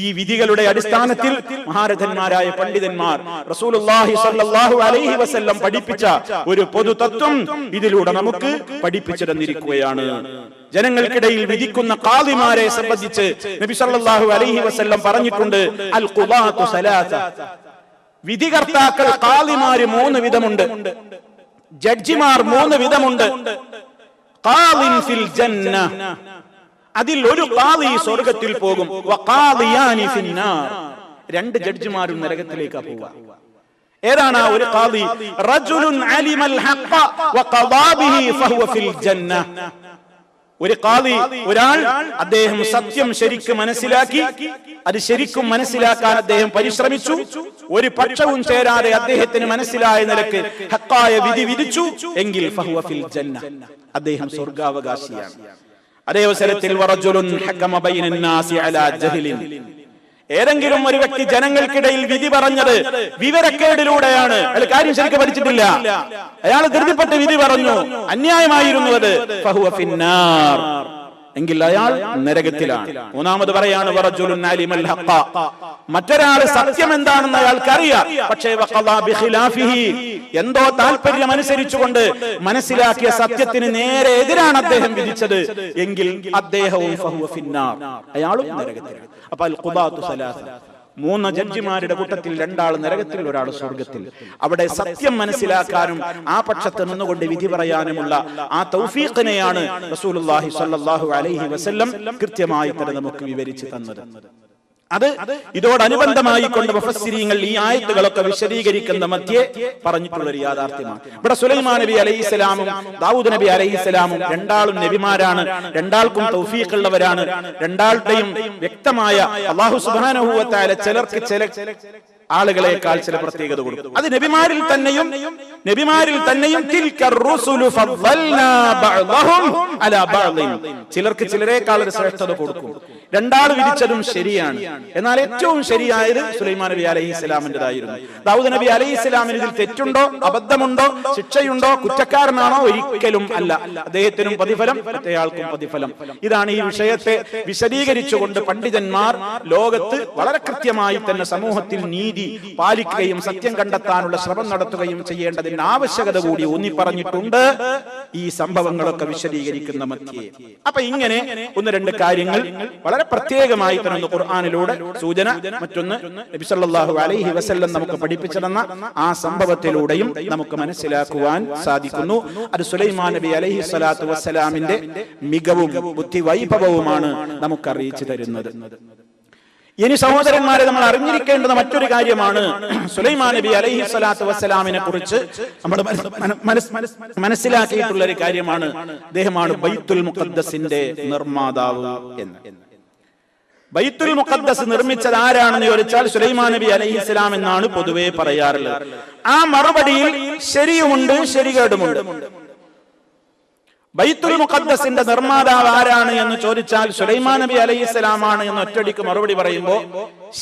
ഈ വിധികളുടെ അടിസ്ഥാനത്തിൽ മഹാരഥന്മാരായ പണ്ഡിതന്മാർ റസൂലുള്ളാഹി സ്വല്ലല്ലാഹു അലൈഹി വസല്ലം പഠിപ്പിച്ച ഒരു പൊതു തത്വം ഇതിലൂടെ നമുക്ക് പഠിപ്പിച്ചു തന്നിരിക്കുകയാണ്. ജനങ്ങൾക്കിടയിൽ വിധിക്കുന്ന ഖാദിമാരെ സംബന്ധിച്ച് നബി സല്ലല്ലാഹു അലൈഹി വസല്ലം പറഞ്ഞിട്ടുണ്ട്, അൽ ഖുദാതു സലാസ, വിധികർത്താക്കൾ ഖാദിമാര് 3 വിധമുണ്ട്, ജഡ്ജിമാർ 3 വിധമുണ്ട്. ഖാദിൻ ഫിൽ ജന്ന, അതിൽ ഒരു ഖാദി സ്വർഗ്ഗത്തിൽ പോകും, വഖാദിയാനി ഫിന്നാർ, 2 ജഡ്ജിമാരും നരകത്തിലേക്ക് പോവുക. ഏതാണ് ആ ഒരു ഖാദി? റജുലുൻ അലിമൽ ഹഖ വഖദാ ബിഹി ഫഹുവ ഫിൽ ജന്ന. ഒരു ഖാദി, ഒരാൾ അദ്ദേഹം സത്യം ശരിക്കും മനസ്സിലാക്കി, അത് ശരിക്കും മനസ്സിലാക്കാൻ അദ്ദേഹം പരിശ്രമിച്ചു, ഒരു പക്ഷവും ചേരാതെ അദ്ദേഹത്തിന് മനസ്സിലായ നിലക്ക് ഹഖായ വിധി വിധിച്ചു എങ്കിൽ ഫഹുവ ഫിൽ ജന്ന, അദ്ദേഹം സ്വർഗ്ഗാവകാശിയാണ്. അതേ അവസരത്തിൽ വറജുലുൻ ഹകമ ബൈനൻ നാസി അലാ ജഹ്ലിൻ, ഏതെങ്കിലും ഒരു വ്യക്തി ജനങ്ങൾക്കിടയിൽ വിധി പറഞ്ഞത് വിവരക്കേടിലൂടെയാണ്, അയാൾ കാര്യം ശരിക്കും പഠിച്ചിട്ടില്ല, അയാൾ ധൃതിപ്പെട്ട് വിധി പറഞ്ഞു, അന്യായമായിരുന്നു അത്, ഫഹുവ ഫിന്നാർ, എങ്കിൽ അയാൾ നരകത്തിലാണ്. മൂന്നാമത് പറയാണ് വറജുലുൻ അലിമൽ ഹഖ, മറ്റൊരാൾ സത്യം എന്താണെന്ന് അയാൾക്കറിയാം, പക്ഷേ വഖളാ ബിഖിലാഫിഹി, എന്തോ താല്പര്യം അനുസരിച്ചുകൊണ്ട് മനസ്സിലാക്കിയ സത്യത്തിന് നേരെ എതിരാണ് അദ്ദേഹം വിധിച്ചത്, എങ്കിൽ അദ്ദേഹവും ഫഹുവ ഫിന്നാർ, അയാളും നരകത്തിലാണ്. അപ്പോൾ അൽ ഖുദാത്തു സലാസ, 3 ജഡ്ജിമാരുടെ കൂട്ടത്തിൽ 2 ആൾ നരകത്തിൽ, 1 ആൾ സ്വർഗത്തിൽ. അവിടെ സത്യം മനസ്സിലാക്കാനും ആ പക്ഷത്ത് നിന്നുകൊണ്ട് വിധി പറയാനുമുള്ള ആ തൗഫീഖിനെയാണ് റസൂലുള്ളാഹി സ്വല്ലല്ലാഹു അലൈഹി വസല്ലം കൃത്യമായി തന്നെ നമുക്ക് വിവരിച്ചു തന്നത്. അത് ഇതോടനുബന്ധമായി കൊണ്ട് മുഫസ്സിരീങ്ങൾ ഈ ആയത്തുകളൊക്കെ വിശദീകരിക്കുന്ന മധ്യേ പറഞ്ഞിട്ടുള്ള ഒരു യാഥാർത്ഥ്യമാണ്. ഇവിടെ സുലൈമാൻ നബി അലൈഹിസ്സലാമും ദാവൂദ് നബി അലൈഹിസ്സലാമും 2 ആളും നബിമാരാണ്, 2 ആൾക്കും തൗഫീഖ് ഉള്ളവരാണ്. 2 ആളുടെയും വ്യക്തമായ അല്ലാഹു സുബ്ഹാനഹു വ തആല ചിലർക്ക് ചില ആളുകളെക്കാൾ ചില പ്രത്യേകത കൊടുക്കും. അത് നബിമാരിൽ തന്നെയും തിൽക്കർ റുസുലു ഫദ്ദൽനാ ബഅദഹും അലാ ബഅദിൻ, ചിലർക്ക് ചിലരെക്കാൾ ഒരു ശ്രേഷ്ഠത കൊടുക്കും. 2 ആൾ വിധിച്ചതും ശരിയാണ്, എന്നാൽ ഏറ്റവും ശരിയായത് സുലൈമാൻ നബി അലൈഹിസ്സലാമിന്റേതായിരുന്നു. ദാവൂദ് നബി അലൈഹിസ്സലാമിന് ഇതിൽ തെറ്റുണ്ടോ, അബദ്ധമുണ്ടോ, ശിക്ഷയുണ്ടോ, കുറ്റക്കാരനാണോ? ഒരിക്കലും അല്ല. അദ്ദേഹത്തിനും പ്രതിഫലം, മറ്റേയാൾക്കും പ്രതിഫലം. ഇതാണ് ഈ വിഷയത്തെ വിശദീകരിച്ചുകൊണ്ട് പണ്ഡിതന്മാർ ലോകത്ത് വളരെ കൃത്യമായി തന്നെ സമൂഹത്തിൽ നീതി പാലിക്കുകയും സത്യം കണ്ടെത്താനുള്ള ശ്രമം നടത്തുകയും ചെയ്യേണ്ടതിന്റെ ആവശ്യകത കൂടി ഊന്നി പറഞ്ഞിട്ടുണ്ട് ഈ സംഭവങ്ങളൊക്കെ വിശദീകരിക്കുന്ന മധ്യേ. അപ്പൊ ഇങ്ങനെ 1-2 കാര്യങ്ങൾ വളരെ പ്രത്യേകമായി തന്നെ ഖുർആനിലൂടെ സൂചന, മറ്റൊന്ന് നബി സല്ലല്ലാഹു അലൈഹി വസല്ലം നമുക്ക് പഠിപ്പിച്ചു തന്ന ആ സംഭവത്തിലൂടെയും നമുക്ക് മനസ്സിലാക്കുവാൻ സാധിക്കുന്നു. അത് സുലൈമാൻ നബി അലൈഹി സ്വലാത്തു വസ്സലാമിന്റെ മികവും ബുദ്ധിവൈഭവവുമാണ് നമുക്ക് അറിയിച്ചു തരുന്നത്. ഇനി സഹോദരന്മാരെ, നമ്മൾ അറിഞ്ഞിരിക്കേണ്ടുന്ന മറ്റൊരു കാര്യമാണ് സുലൈമാൻ നബി അലൈഹി സ്വലാത്തു വസ്സലാമിനെ കുറിച്ച് നമ്മൾ മനസ്സിലാക്കിയിട്ടുള്ള ഒരു കാര്യമാണ്, അദ്ദേഹമാണ് ബൈത്തുൽ മുഖദ്ദസിന്റെ നിർമ്മാതാവ് എന്ന്. ബൈത്തുൽ മുഖദ്ദസ് നിർമ്മിച്ചത് ആരാണെന്ന് ചോദിച്ചാൽ സുലൈമാൻ നബി അലൈഹിസ്സലാം എന്നാണ് പൊതുവെ പറയാറുള്ളത്. ആ മറുപടിയിൽ ശരിയുമുണ്ട്, ശരികേടുമുണ്ട്. ബൈത്തുൽ മുഖദ്ദസിന്റെ നിർമ്മാതാവ് ആരാണ് എന്ന് ചോദിച്ചാൽ സുലൈമാൻ നബി അലൈഹിസ്സലാമാണ് എന്ന് ഒറ്റയടിക്ക് മറുപടി പറയുമ്പോൾ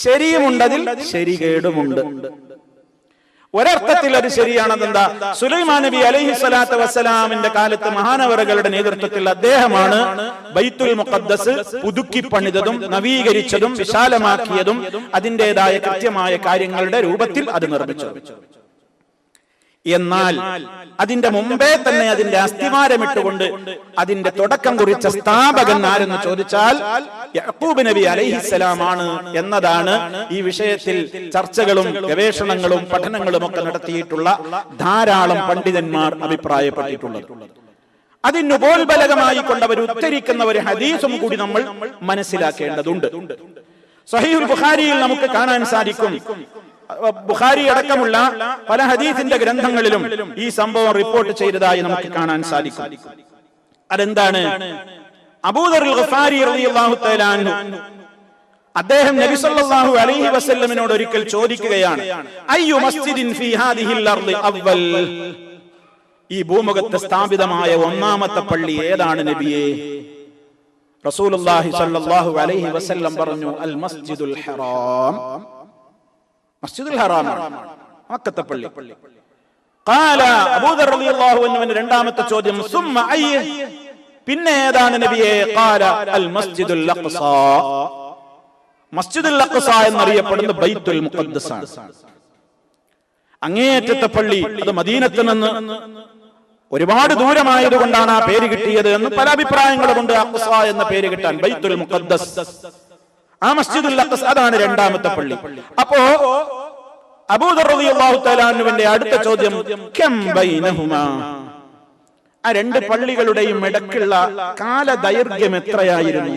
ശരിയുമുണ്ടതിൽ ശരികേടുമുണ്ട്. ഒരർത്ഥത്തിൽ അത് ശരിയാണതെന്താ, സുലൈമാൻ നബി അലൈഹി സ്വലാത്തു വസ്സലാമിന്റെ കാലത്ത് മഹാനവറുകളുടെ നേതൃത്വത്തിൽ അദ്ദേഹമാണ് ബൈത്തുൽ മുഖദ്ദസ് പുതുക്കി പണിതതും നവീകരിച്ചതും വിശാലമാക്കിയതും അതിൻ്റെതായ കൃത്യമായ കാര്യങ്ങളുടെ രൂപത്തിൽ അത് നിർമ്മിച്ചതും. എന്നാൽ അതിന്റെ മുമ്പേ തന്നെ അതിന്റെ അസ്ഥിവാരമിട്ടുകൊണ്ട് അതിന്റെ തുടക്കം കുറിച്ച സ്ഥാപകൻ ആരെന്ന് ചോദിച്ചാൽ യഅഖൂബ് നബി അലൈഹിസ്സലാമാണ് എന്നതാണ് ഈ വിഷയത്തിൽ ചർച്ചകളും ഗവേഷണങ്ങളും പഠനങ്ങളും ഒക്കെ നടത്തിയിട്ടുള്ള ധാരാളം പണ്ഡിതന്മാർ അഭിപ്രായപ്പെട്ടിട്ടുള്ളത്. അതിനുപോൽബലകമായി കൊണ്ട് അവർ ഉദ്ധരിക്കുന്ന ഒരു ഹദീസും കൂടി നമ്മൾ മനസ്സിലാക്കേണ്ടതുണ്ട്. സഹീഹുൽ ബുഖാരിയിൽ നമുക്ക് കാണാൻ സാധിക്കും, ബുഖാരി അടക്കമുള്ള പല ഹദീസിന്റെ ഗ്രന്ഥങ്ങളിലും ഈ സംഭവം റിപ്പോർട്ട് ചെയ്തതായി നമുക്ക് കാണാൻ സാധിക്കും. അതെന്താണ്? അബൂദർ ഗഫാരി റളിയല്ലാഹു തആല അൻഹു അദ്ദേഹം നബി സല്ലല്ലാഹു അലൈഹി വസല്ലമിനോട് ഒരിക്കൽ ചോദിക്കുകയാണ്, അയ്യു മസ്ജിദിൻ ഫീ ഹാദിഹിൽ അർളി അവ്വൽ, ഈ ഭൂമുഖത്ത് സ്ഥാപിതമായ 1ാമത്തെ പള്ളി ഏതാണ് നബിയേ? റസൂലുള്ളാഹി സ്വല്ലല്ലാഹു അലൈഹി വസല്ലം പറഞ്ഞു, അൽ മസ്ജിദുൽ ഹറാം, മസ്ജിദുൽ ഹറാം, മക്കത്തെ പള്ളി. ഖാല അബൂദർ റളിയല്ലാഹു അൻഹുവിന്റെ 2ാമത്തെ ചോദ്യം, സുമ്മ അയ്യ, പിന്നെ ഏതാണ് നബിയേ? ഖാല അൽ മസ്ജിദുൽ അഖ്സ, മസ്ജിദുൽ അഖ്സ എന്നറിയപ്പെടുന്ന ബൈത്തുൽ മുഖദ്ദസ് ആണ്. അങ്ങേയറ്റത്തെ പള്ളി. അത് മദീനത്ത് നിന്ന് ഒരുപാട് ദൂരമായതുകൊണ്ടാണ് ആ പേര് കിട്ടിയത് എന്ന് പല അഭിപ്രായങ്ങളുമുണ്ട്. അഖ്സ എന്ന പേര് കിട്ടാൻ ബൈത്തുൽ മുഖദ്ദസ്, ആ മസ്ജിദുൽ അഖ്സ, അതാണ് 2ാമത്തെ പള്ളി. അപ്പോ അബൂദർ റളിയല്ലാഹു തആല അൻഹുവിന്റെ അടുത്ത ചോദ്യം, കം ബൈനഹുമാ, ആ 2 പള്ളികളുടെയും ഇടക്കുള്ള കാലദൈർഘ്യം എത്രയായിരുന്നു?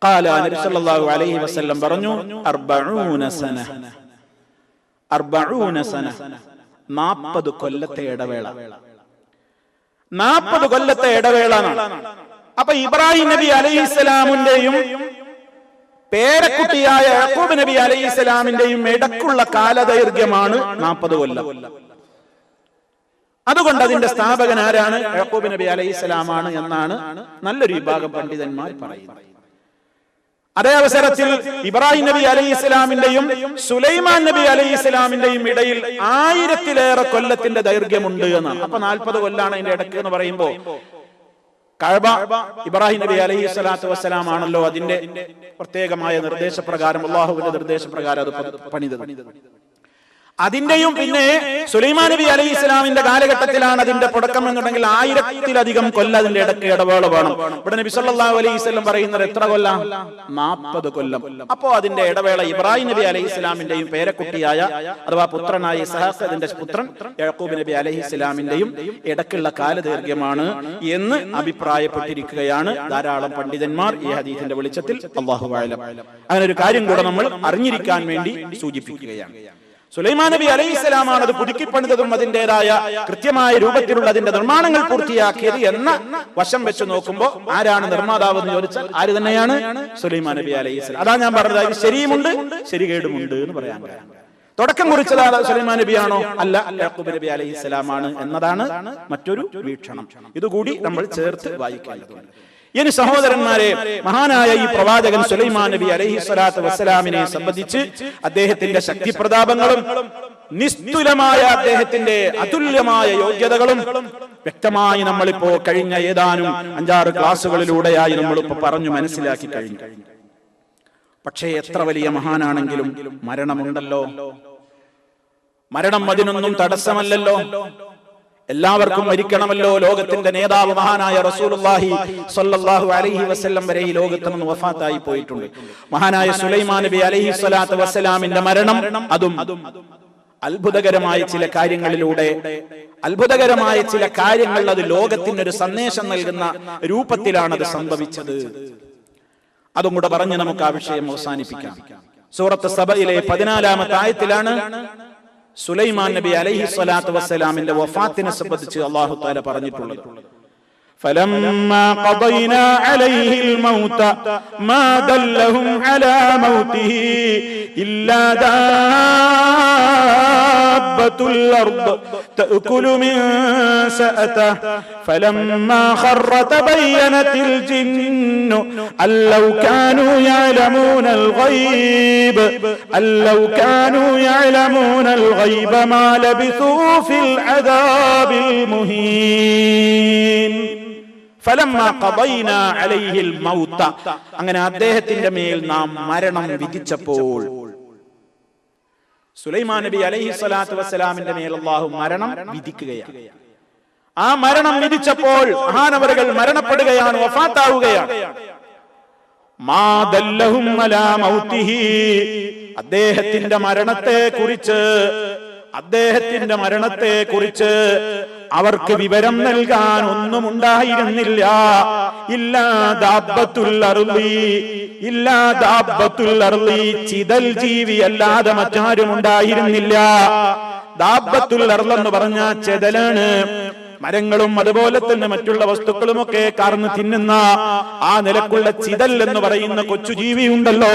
ഖാല നബി സല്ലല്ലാഹു അലൈഹി വസല്ലം പറഞ്ഞു, 40 സന, 40 സന, 40 കൊല്ലത്തെ ഇടവേള. 40 കൊല്ലത്തെ ഇടവേള. അപ്പൊ ഇബ്രാഹിം നബി അലൈഹിസ്സലാമിന്റെയും പേരക്കുട്ടിയായ യഅഖൂബ് നബി അലൈഹിസ്സലാമിന്റെയും ഇടക്കുള്ള കാലദൈർഘ്യമാണ് 40 കൊല്ലം. അതുകൊണ്ട് അതിന്റെ സ്ഥാപകൻ ആരാണ്? യാക്കൂബ് നബി അലൈഹിസ്സലാമാണ് എന്നാണ് നല്ലൊരു വിഭാഗം പണ്ഡിതന്മാർ പറയുന്നത്. അതേ അവസരത്തിൽ ഇബ്രാഹിം നബി അലൈഹിസ്സലാമിന്റെയും സുലൈമാൻ നബി അലൈഹിസ്സലാമിന്റെയും ഇടയിൽ 1000-ലേറെ കൊല്ലത്തിന്റെ ദൈർഘ്യമുണ്ട് എന്നാണ്. അപ്പൊ 40 കൊല്ലാണ് അതിന്റെ ഇടയ്ക്ക് എന്ന് പറയുമ്പോ കഅബ ഇബ്രാഹിം നബി അലൈഹി സ്വലാത്തു വസ്സലാം ആണല്ലോ അതിന്റെ പ്രത്യേകമായ നിർദ്ദേശപ്രകാരം, അള്ളാഹുവിന്റെ നിർദ്ദേശപ്രകാരം അത് പണിതത്. അതിന്റെയും പിന്നെ സുലൈമാൻ നബി അലൈഹി ഇസ്ലാമിന്റെ കാലഘട്ടത്തിലാണ് അതിന്റെ തുടക്കം എന്നുണ്ടെങ്കിൽ 1000-ത്തിലധികം കൊല്ലം അതിന്റെ ഇടയ്ക്ക് ഇടവേള വേണം. ഇവിടെ നബി സല്ലല്ലാഹു അലൈഹി വസല്ലം പറയുന്നത് എത്ര കൊല്ലം? 40 കൊല്ലം. അപ്പോ അതിന്റെ ഇടവേള ഇബ്രാഹിം നബി അലൈഹി ഇസ്ലാമിന്റെയും പേരക്കുട്ടിയായ അഥവാ പുത്രനായ ഇസ്ഹാഖ്, അതിന്റെ പുത്രൻ യാക്കൂബ് നബി അലൈഹി ഇസ്ലാമിന്റെയും ഇടയ്ക്കുള്ള കാലദൈർഘ്യമാണ് എന്ന് അഭിപ്രായപ്പെട്ടിരിക്കുകയാണ് ധാരാളം പണ്ഡിതന്മാർ ഈ ഹദീസിന്റെ വെളിച്ചത്തിൽ. അല്ലാഹു അഅലം. അങ്ങനെ ഒരു കാര്യം കൂടെ നമ്മൾ അറിഞ്ഞിരിക്കാൻ വേണ്ടി സൂചിപ്പിക്കുകയാണ്. സുലൈമാൻ നബി അലൈഹിസ്സലാമാണ് അത് പുതുക്കിപ്പണിതതും അതിൻ്റെതായ കൃത്യമായ രൂപത്തിലുള്ള അതിന്റെ നിർമ്മാണങ്ങൾ പൂർത്തിയാക്കിയത് എന്ന വശം വെച്ച് നോക്കുമ്പോൾ ആരാണ് നിർമ്മാതാവ് എന്ന് ചോദിച്ചാൽ ആര് തന്നെയാണ്? സുലൈമാൻ നബി അലൈഹിസ്സലാം. അതാ ഞാൻ പറഞ്ഞത്, അതിന് ശരിയുമുണ്ട് ശരികേടുമുണ്ട് എന്ന് പറയാൻ പറയാം. തുടക്കം കുറിച്ചത് സുലൈമാൻ നബിയാണോ? അല്ല, യാക്കൂബ് നബി അലൈഹിസ്സലാമാണ് എന്നതാണ് മറ്റൊരു വീക്ഷണം. ഇതുകൂടി നമ്മൾ ചേർത്ത് വായിക്കേണ്ടതുണ്ട്. ഇനി സഹോദരന്മാരെ, മഹാനായ ഈ പ്രവാചകൻ സുലൈമാൻ നബി അലൈഹി സ്വലാത്തു വസ്സലാമിനെ സംബന്ധിച്ച് അദ്ദേഹത്തിന്റെ ശക്തിപ്രതാപങ്ങളും നിസ്തുലമായ അദ്ദേഹത്തിന്റെ അതുല്യമായ യോഗ്യതകളും വ്യക്തമായി നമ്മളിപ്പോ കഴിഞ്ഞ ഏതാനും 5-6 ക്ലാസുകളിലൂടെയായി നമ്മളിപ്പോ പറഞ്ഞു മനസ്സിലാക്കി കഴിഞ്ഞു. പക്ഷേ എത്ര വലിയ മഹാനാണെങ്കിലും മരണമുണ്ടല്ലോ. മരണം അതിനൊന്നും തടസ്സമല്ലല്ലോ. എല്ലാവർക്കും മരിക്കണമല്ലോ. ലോകത്തിന്റെ നേതാവ് മഹാനായ റസൂലുള്ളാഹി സ്വല്ലല്ലാഹു അലൈഹി വസല്ലം വരെ ഈ ലോകത്ത് നിന്ന് വഫാത്തായി പോയിട്ടുണ്ട്. മഹാനായ സുലൈമാൻ നബി അലൈഹി സ്വലാത്തു വസ്സലാമിന്റെ മരണം അതും അത്ഭുതകരമായ ചില കാര്യങ്ങളിലൂടെ, അത്ഭുതകരമായ ചില കാര്യങ്ങൾ അത് ലോകത്തിന് ഒരു സന്ദേശം നൽകുന്ന രൂപത്തിലാണ് അത് സംഭവിച്ചത്. അതും കൂടെ പറഞ്ഞ് നമുക്ക് ആ വിഷയം അവസാനിപ്പിക്കാം. സൂറത്ത് സബയിലെ 14-ാമത്തെ ആയത്തിലാണ് സുലൈമാൻ നബി അലൈഹി സ്വലാത്തു വസ്സലാമിന്റെ വഫാത്തിനെ സംബന്ധിച്ച് അല്ലാഹു തആല പറഞ്ഞിട്ടുള്ളത്. فلما قضينا عليه الموت ما دلهم على موته إلا دابة الأرض تأكل من سأته فلما خر تبينت الجن أن لو كانوا يعلمون الغيب ما لبثوا في العذاب المهين. അങ്ങനെ അദ്ദേഹത്തിന്റെ മേൽ നാം മരണം വിധിച്ചപ്പോൾ, സുലൈമാൻ നബി അലൈഹി സ്വലാത്തു വസ്സലാമിന്റെ മേൽ അല്ലാഹു മരണം വിധിക്കുകയാണ്. ആ മരണം വിധിച്ചപ്പോൾ മഹാനവറുകൾ മരണപ്പെടുകയാണ്, വഫാത്താവുകയാണ്. മാ ദല്ലഹും അലാ മൗതിഹി, അദ്ദേഹത്തിന്റെ മരണത്തെ കുറിച്ച് അവർക്ക് വിവരം നൽകാൻ ഒന്നും ഉണ്ടായിരുന്നില്ല. ഇല്ലാ ദാബത്തുൽ അർളി, ചിതൽ ജീവി അല്ലാതെ മറ്റാരും ഉണ്ടായിരുന്നില്ല. ദാബത്തുൽ അർള് എന്ന് പറഞ്ഞാൽ ചെതലാണ്. മരങ്ങളും അതുപോലെ തന്നെ മറ്റുള്ള വസ്തുക്കളുമൊക്കെ കാർന്ന് തിന്നുന്ന ആ നിലക്കുള്ള ചിതൽ എന്ന് പറയുന്ന കൊച്ചു ജീവി ഉണ്ടല്ലോ,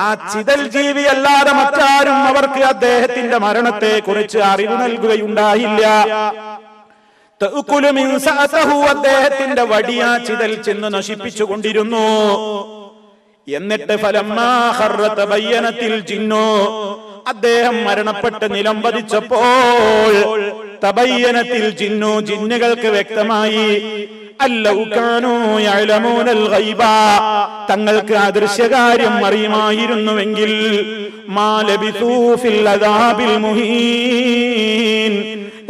ആ ചിതൽ ജീവി അല്ലാതെ മറ്റാരും അവർക്ക് അദ്ദേഹത്തിന്റെ മരണത്തെ കുറിച്ച് അറിവ് നൽകുകയുണ്ടായില്ല. അദ്ദേഹത്തിന്റെ വടിയ ചിതൽ ചെന്ന് നശിപ്പിച്ചു കൊണ്ടിരുന്നു. എന്നിട്ട് ഫലമ്മാ ഖറ തബയ്യനത്തിൽ ജിന്നു, അദ്ദേഹം മരണപ്പെട്ട് നിലംപതിച്ചപ്പോൾ തബയ്യനത്തിൽ ജിന്നു, ജിന്നുകൾക്ക് വ്യക്തമായി അല്ലൗ കാനൂ യഅലമൂനൽ ഗൈബ, തങ്ങൾക്ക് അദൃശ്യകാര്യം അറിയുമായിരുന്നുവെങ്കിൽ മാ ലബിസൂ ഫിൽ അദാബിൽ മുഹീൻ,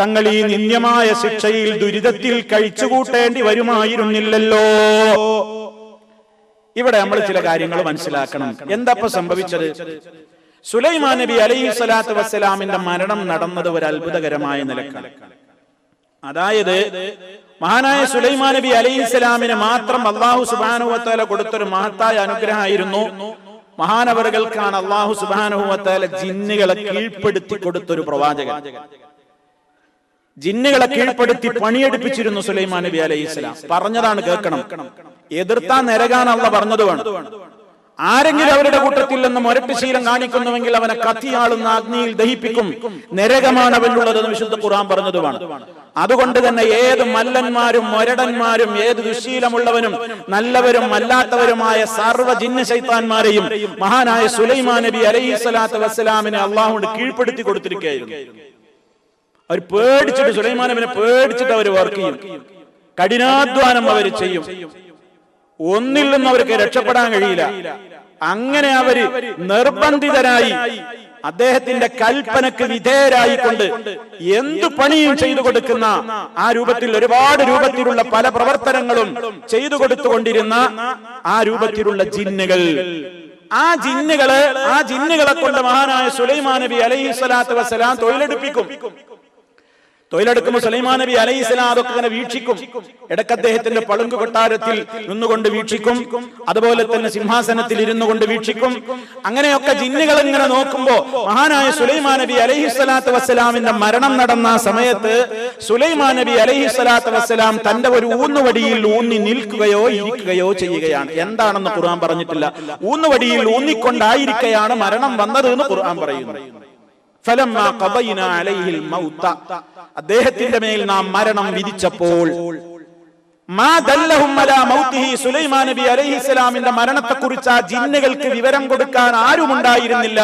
തങ്ങൾ ഈ നിന്ദ്യമായ ശിക്ഷയിൽ ദുരിതത്തിൽ കഴിച്ചുകൂട്ടേണ്ടി വരുമായിരുന്നില്ലല്ലോ. ഇവിടെ നമ്മൾ ചില കാര്യങ്ങൾ മനസ്സിലാക്കണം. എന്താ സംഭവിച്ചത്? സുലൈമാൻ നബി അലൈഹി സ്വലാത്തു വസ്സലാമിന്റെ മരണം നടന്നത് ഒരു അത്ഭുതകരമായ നിലക്കാണ്. അതായത് മഹാനായ സുലൈമാൻ നബി അലൈഹി സ്വലാമിന് മാത്രം അല്ലാഹു സുബ്ഹാനഹു വ തആല കൊടുത്തൊരു മഹത്തായ അനുഗ്രഹമായിരുന്നു. മഹാനവറുകൾക്കാണ് അല്ലാഹു സുബ്ഹാനഹു വ തആല ജിന്നുകളെ കീഴ്പ്പെടുത്തി കൊടുത്തൊരു പ്രവാചകൻ. ജിന്നുകളെ കീഴ്പ്പെടുത്തി പണിയെടുപ്പിച്ചിരുന്നു സുലൈമാൻ നബി അലൈഹി സ്വലാം. പറഞ്ഞതാണ് കേൾക്കണം, എതിർത്താൻ നരകാൻ അല്ലാഹു പറഞ്ഞതുമാണ്. ആരെങ്കിലും അവരുടെ കൂട്ടത്തിൽ നിന്ന് മുരട്ട് ശീലം കാണിക്കുന്നുവെങ്കിൽ അവനെ കത്തിയാളുന്ന അഗ്നിയിൽ ദഹിപ്പിക്കും, നരകമാണ് അവനുള്ളതെന്ന് വിശുദ്ധ ഖുർആൻ പറഞ്ഞതുമാണ്. അതുകൊണ്ട് തന്നെ ഏത് മല്ലന്മാരും മൊരടന്മാരും ഏത് ദുശ്ശീലമുള്ളവനും നല്ലവരും അല്ലാത്തവരുമായ സർവ്വ ജിന്ന് ശൈത്താന്മാരെയും മഹാനായ സുലൈമാൻ നബി അലൈഹിസ്സലാത്തു വസ്സലാമിനെ അള്ളാഹു കീഴ്പ്പെടുത്തി കൊടുത്തിരിക്കുകയായിരുന്നു. അവർ പേടിച്ചിട്ട്, സുലൈമാൻ നബിനെ പേടിച്ചിട്ട് അവർ വർക്ക് ചെയ്യും, കഠിനാധ്വാനം അവർ ചെയ്യും. ഒന്നിൽ നിന്നും അവർക്ക് രക്ഷപ്പെടാൻ കഴിയില്ല. അങ്ങനെ അവര് നിർബന്ധിതരായി അദ്ദേഹത്തിന്റെ കൽപ്പനക്ക് വിധേയരായിക്കൊണ്ട് എന്തു പണിയും ചെയ്തു കൊടുക്കുന്ന ആ രൂപത്തിൽ ഒരുപാട് രൂപത്തിലുള്ള പല പ്രവർത്തനങ്ങളും ചെയ്തു കൊടുത്തുകൊണ്ടിരുന്ന ആ രൂപത്തിലുള്ള ജിന്നുകൾ, ആ ജിന്നുകളെ കൊണ്ട് മഹാനായ സുലൈമാൻ നബി അലൈഹിസ്സലാത്തു വസ്സലാം തൊഴിലെടുക്കുമ്പോൾ സുലൈമാൻ നബി അലൈഹിസ്സലാം അതൊക്കെ ഇങ്ങനെ വീക്ഷിക്കും. ഇടയ്ക്ക് അദ്ദേഹത്തിന്റെ പളുങ്ക് കൊട്ടാരത്തിൽ നിന്നുകൊണ്ട് വീക്ഷിക്കും, അതുപോലെ തന്നെ സിംഹാസനത്തിൽ ഇരുന്നു കൊണ്ട് വീക്ഷിക്കും. അങ്ങനെയൊക്കെ ജിന്നുകൾ ഇങ്ങനെ നോക്കുമ്പോ മഹാനായ സുലൈമാൻ നബി അലൈഹിസ്സലാത്തു വസ്സലാമിന്റെ മരണം നടന്ന സമയത്ത് സുലൈമാൻ നബി അലൈഹിസ്സലാത്തു വസ്സലാം തന്റെ ഒരു ഊന്നുവടിയിൽ ഊന്നി നിൽക്കുകയോ ഇരിക്കുകയോ ചെയ്യുകയാണ്. എന്താണെന്ന് ഖുർആൻ പറഞ്ഞിട്ടില്ല. ഊന്നുവടിയിൽ ഊന്നിക്കൊണ്ടായിരിക്കെയാണ് മരണം വന്നത് എന്ന് ഖുർആൻ പറയുന്നു. ഫലമ്മാ ഖദൈനാ അലൈഹിൽ മൗത, അദ്ദേഹത്തിന്റെ മേൽ നാം മരണം വിധിച്ചപ്പോൾ, മാ ദല്ലഹും അലാ മൗതിഹി, സുലൈമാൻ നബി അലൈഹിസ്സലാമിന്റെ മരണത്തെക്കുറിച്ച് ആ ജിന്നുകൾക്ക് വിവരം കൊടുക്കാൻ ആരും ഉണ്ടായിരുന്നില്ല.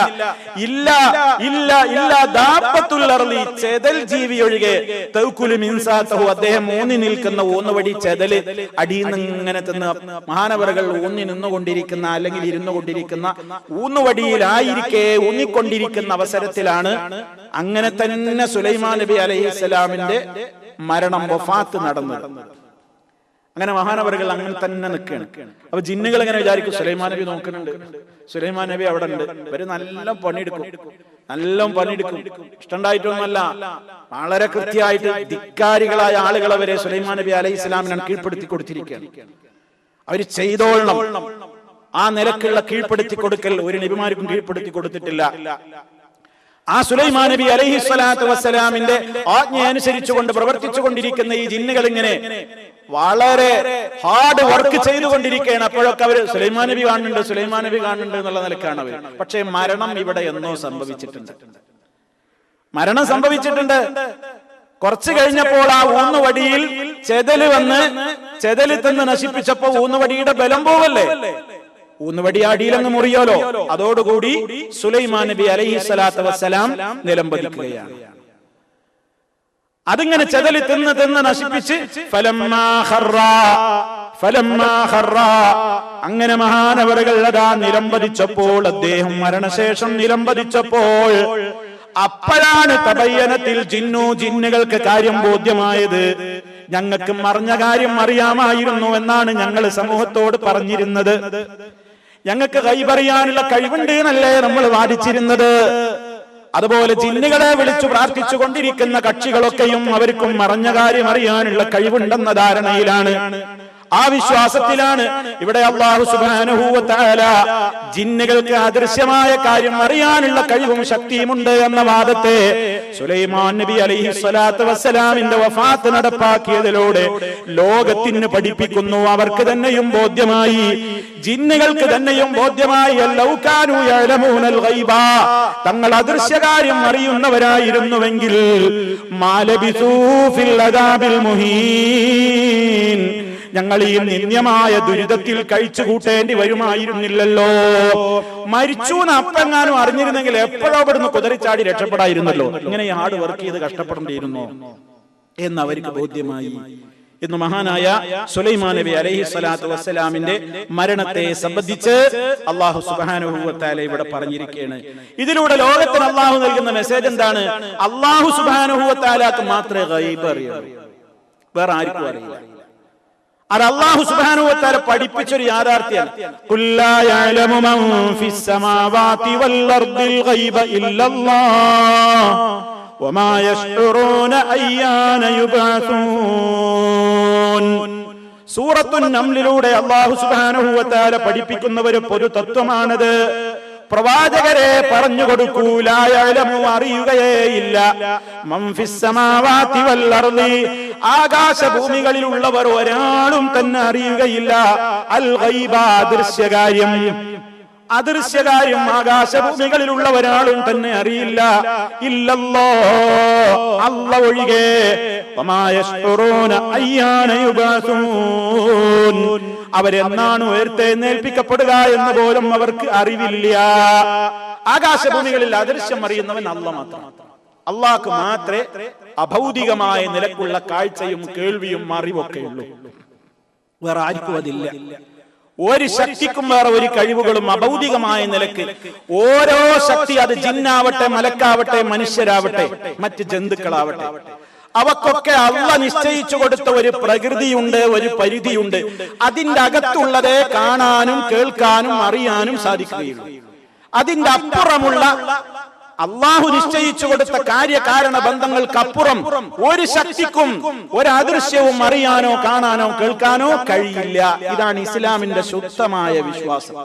ദാബത്തുൽ അർളി, ചെതൽ ജീവി ഒഴികെ, തൗകുലു മിൻസാതഹു, അദ്ദേഹം ഊന്നി നിൽക്കുന്ന ഊന്നുവടി ചെതല് അടിയിന്ന് ഇങ്ങനെ തിന്ന് മഹാനവറുകൾ ഊന്നി നിന്നുകൊണ്ടിരിക്കുന്ന അല്ലെങ്കിൽ ഇരുന്നു കൊണ്ടിരിക്കുന്ന ഊന്നുവടിയിലായിരിക്കെ ഊന്നിക്കൊണ്ടിരിക്കുന്ന അവസരത്തിലാണ് അങ്ങനെ തന്നെ സുലൈമാൻ നബി അലൈഹിസ്സലാമിന്റെ മരണം, വഫാത്ത് നടന്നത്. അങ്ങനെ മഹാനവറുകൾ അങ്ങനെ തന്നെ നിൽക്കുകയാണ്. അപ്പൊ ജിന്നുകൾ എങ്ങനെ വിചാരിക്കും, സുലൈമാൻ നബി നോക്കുന്നുണ്ട്, സുലൈമാൻ നബി അവിടെ ഉണ്ട്, ഇവര് നല്ല പണിയെടുക്കും. ഇഷ്ടണ്ടായിട്ടൊന്നുമല്ല, വളരെ കൃത്യമായിട്ട് ധിക്കാരികളായ ആളുകളെ വരെ സുലൈമാൻ നബി അലൈഹി സ്വലാമിനാണ് കീഴ്പ്പെടുത്തി കൊടുത്തിരിക്കുകയാണ്. അവര് ചെയ്തോളണം. ആ നിലക്കുള്ള കീഴ്പ്പെടുത്തി കൊടുക്കൽ ഒരു നബിമാർക്കും കീഴ്പ്പെടുത്തി കൊടുത്തിട്ടില്ല. ആ സുലൈമാൻ നബി അലൈഹിസ്സലാത്തു വസ്സലാമിന്റെ ആജ്ഞ അനുസരിച്ചുകൊണ്ട് പ്രവർത്തിച്ചു കൊണ്ടിരിക്കുന്ന ഈ ജിന്നുകൾ ഇങ്ങനെ വളരെ ഹാർഡ് വർക്ക് ചെയ്തുകൊണ്ടിരിക്കുകയാണ്. അപ്പോഴൊക്കെ അവർ സുലൈമാൻ നബി കാണുന്നുണ്ട് എന്നുള്ള നിലക്കാണ് അവർ. പക്ഷേ മരണം ഇവിടെ എന്നോ സംഭവിച്ചിട്ടുണ്ട്. കുറച്ചു കഴിഞ്ഞപ്പോൾ ആ ഊന്നുവടിയിൽ ചെതല് തിന്ന് നശിപ്പിച്ചപ്പോ ഊന്നുവടിയുടെ ബലം പോവല്ലേ, ഊന്നുവടി അടിയിലങ്ങ് മുറിയോലോ. അതോടുകൂടി സുലൈമാൻ നബി അലൈഹിസ്സലാത്തു വസ്സലാം നിലംപതിക്കുകയാണ്. അതിങ്ങനെ ചെതല് തിന്ന് നശിപ്പിച്ച് അങ്ങനെ മഹാനവറുകൾ അതാ നിലംപതിച്ചപ്പോൾ, അദ്ദേഹം മരണശേഷം നിലംപതിച്ചപ്പോൾ, അപ്പോഴാണ് തബയ്യനത്തിൽ ജിന്നുകൾക്ക് കാര്യം ബോധ്യമായത്. ഞങ്ങൾക്ക് മറിഞ്ഞ കാര്യം അറിയാമായിരുന്നു എന്നാണ് ഞങ്ങൾ സമൂഹത്തോട് പറഞ്ഞിരുന്നത്. ഞങ്ങൾക്ക് ഗൈബറിയാനുള്ള കഴിവുണ്ട് എന്നല്ലേ നമ്മൾ വാദിച്ചിരുന്നത്. അതുപോലെ ജിന്നുകളെ വിളിച്ചു പ്രാർത്ഥിച്ചു കൊണ്ടിരിക്കുന്ന കക്ഷികളൊക്കെയും അവർക്കും മറഞ്ഞ കാര്യം അറിയാനുള്ള കഴിവുണ്ടെന്ന ധാരണയിലാണ്, ആ വിശ്വാസത്തിലാണ് ഇവിടെ അല്ലാഹു സുബ്ഹാനഹു വ തആല ജിന്നുകൾക്ക് അദൃശ്യമായ കാര്യം അറിയാനുള്ള കഴിവും ശക്തിയുമുണ്ട് എന്ന വാദത്തെ സുലൈമാൻ നബി അലൈഹിസ്സലാത്തു വസ്സലാമിന്റെ വഫാത്ത് നടപ്പാക്കിയതിലൂടെ ലോകത്തിന് പഠിപ്പിക്കുന്നു. അവർക്ക് തന്നെയും ബോധ്യമായി, ജിന്നുകൾക്ക് തന്നെയും ബോധ്യമായി, ലൗ കാനൂ യഅലമൂനൽ ഗൈബ, തങ്ങൾ അദൃശ്യകാര്യം അറിയുന്നവരായിരുന്നുവെങ്കിൽ മാലബിസൂ ഫിൽ അദാബിൽ മുഹീൻ, ഞങ്ങൾ ഈ നിന്ദ്യമായ ദുരിതത്തിൽ കഴിച്ചു കൂട്ടേണ്ടി വരുമായിരുന്നില്ലല്ലോ. മരിച്ചു എന്ന് അപ്പെങ്ങാനും അറിഞ്ഞിരുന്നെങ്കിൽ എപ്പോഴോ ഇവിടുന്ന് കുതിരിച്ചാടി രക്ഷപ്പെടായിരുന്നല്ലോ. ഇങ്ങനെ ഹാർഡ് വർക്ക് ചെയ്ത് കഷ്ടപ്പെടേണ്ടിയിരുന്നു എന്ന് അവർക്ക് ബോധ്യമായി എന്ന് മഹാനായ സുലൈമാൻ നബി അലൈഹിസ്സലാത്തു വസ്സലാമിന്റെ മരണത്തെ സംബന്ധിച്ച് അല്ലാഹു സുബ്ഹാനഹു വ തആല ഇവിടെ പറഞ്ഞിരിക്കുകയാണ്. ഇതിലൂടെ ലോകത്തിന് അല്ലാഹു നൽകുന്ന മെസ്സേജ് എന്താണ്? അല്ലാഹു സുബ്ഹാനഹു വ തആലക്ക് മാത്രമേ ഗൈബ് അറിയൂ, വേറെ ആർക്കും അറിയില്ല. അത് അല്ലാഹു സുബ്ഹാനഹു വ തആല പഠിപ്പിച്ചൊരു യാഥാർത്ഥ്യമാണ്. ഖുല്ലാ യഅലമു മൻ ഫിസ് സമാവാതി വൽ അർദിൽ ഗൈബ ഇല്ലല്ലാഹ് വമാ യശ്ഉറൂന അയ്യാന യുബഅസൂൻ. സൂറത്തുൻ നംലിലൂടെ അല്ലാഹു സുബ്ഹാനഹു വ തആല പഠിപ്പിക്കുന്ന ഒരു പൊതു തത്വമാണത്. പ്രവാചകരെ പറഞ്ഞു കൊടുക്കൂ, ലാ യഅലമു, അറിയുകയേയില്ല, മൻ ഫിസ് സമാവാതി വൽ അർളി, ആകാശഭൂമികളിലുള്ളവർ ഒരാളും തന്നെ അറിയുകയില്ല, അൽ ഗൈബ, ദൃശ്യകാര്യം. അദൃശ്യകാര്യം ആകാശഭൂമികളിലുള്ള ഒരാളും തന്നെ അറിയില്ല. ഇല്ലല്ലോ അല്ല ഒഴികെ. അവരെന്നാണ് ഉയർത്തെഴുന്നേൽപ്പിക്കപ്പെടുക എന്ന് പോലും അവർക്ക് അറിവില്ല. ആകാശഭൂമികളിൽ അദൃശ്യം അറിയുന്നവൻ അല്ല മാത്രം. അള്ളാഹ്ക്ക് മാത്രമേ അഭൗതികമായ നിലക്കുള്ള കാഴ്ചയും കേൾവിയും അറിവൊക്കെ ഉള്ളൂ. വേറെ ആർക്കും അതില്ല. ഒരു ശക്തിക്കും വേറെ ഒരു കഴിവുകളും അഭൗതികമായ നിലക്ക് ഓരോ ശക്തി, അത് ജിന്നാവട്ടെ, മലക്കാവട്ടെ, മനുഷ്യരാവട്ടെ, മറ്റ് ജന്തുക്കളാവട്ടെ, അവക്കൊക്കെ അള്ളാഹ് നിശ്ചയിച്ചു കൊടുത്ത ഒരു പ്രകൃതിയുണ്ട്, ഒരു പരിധിയുണ്ട്. അതിന്റെ അകത്തുള്ളതേ കാണാനും കേൾക്കാനും അറിയാനും സാധിക്കുകയുള്ളൂ. അതിന്റെ അപ്പുറമുള്ള അള്ളാഹു നിശ്ചയിച്ചു കൊടുത്ത കാര്യകാരണ ബന്ധങ്ങൾക്കപ്പുറം ഒരു ശക്തിക്കും ഒരു അദൃശ്യവും അറിയാനോ കാണാനോ കേൾക്കാനോ കഴിയില്ല. ഇതാണ് ഇസ്ലാമിന്റെ ശുദ്ധമായ വിശ്വാസം.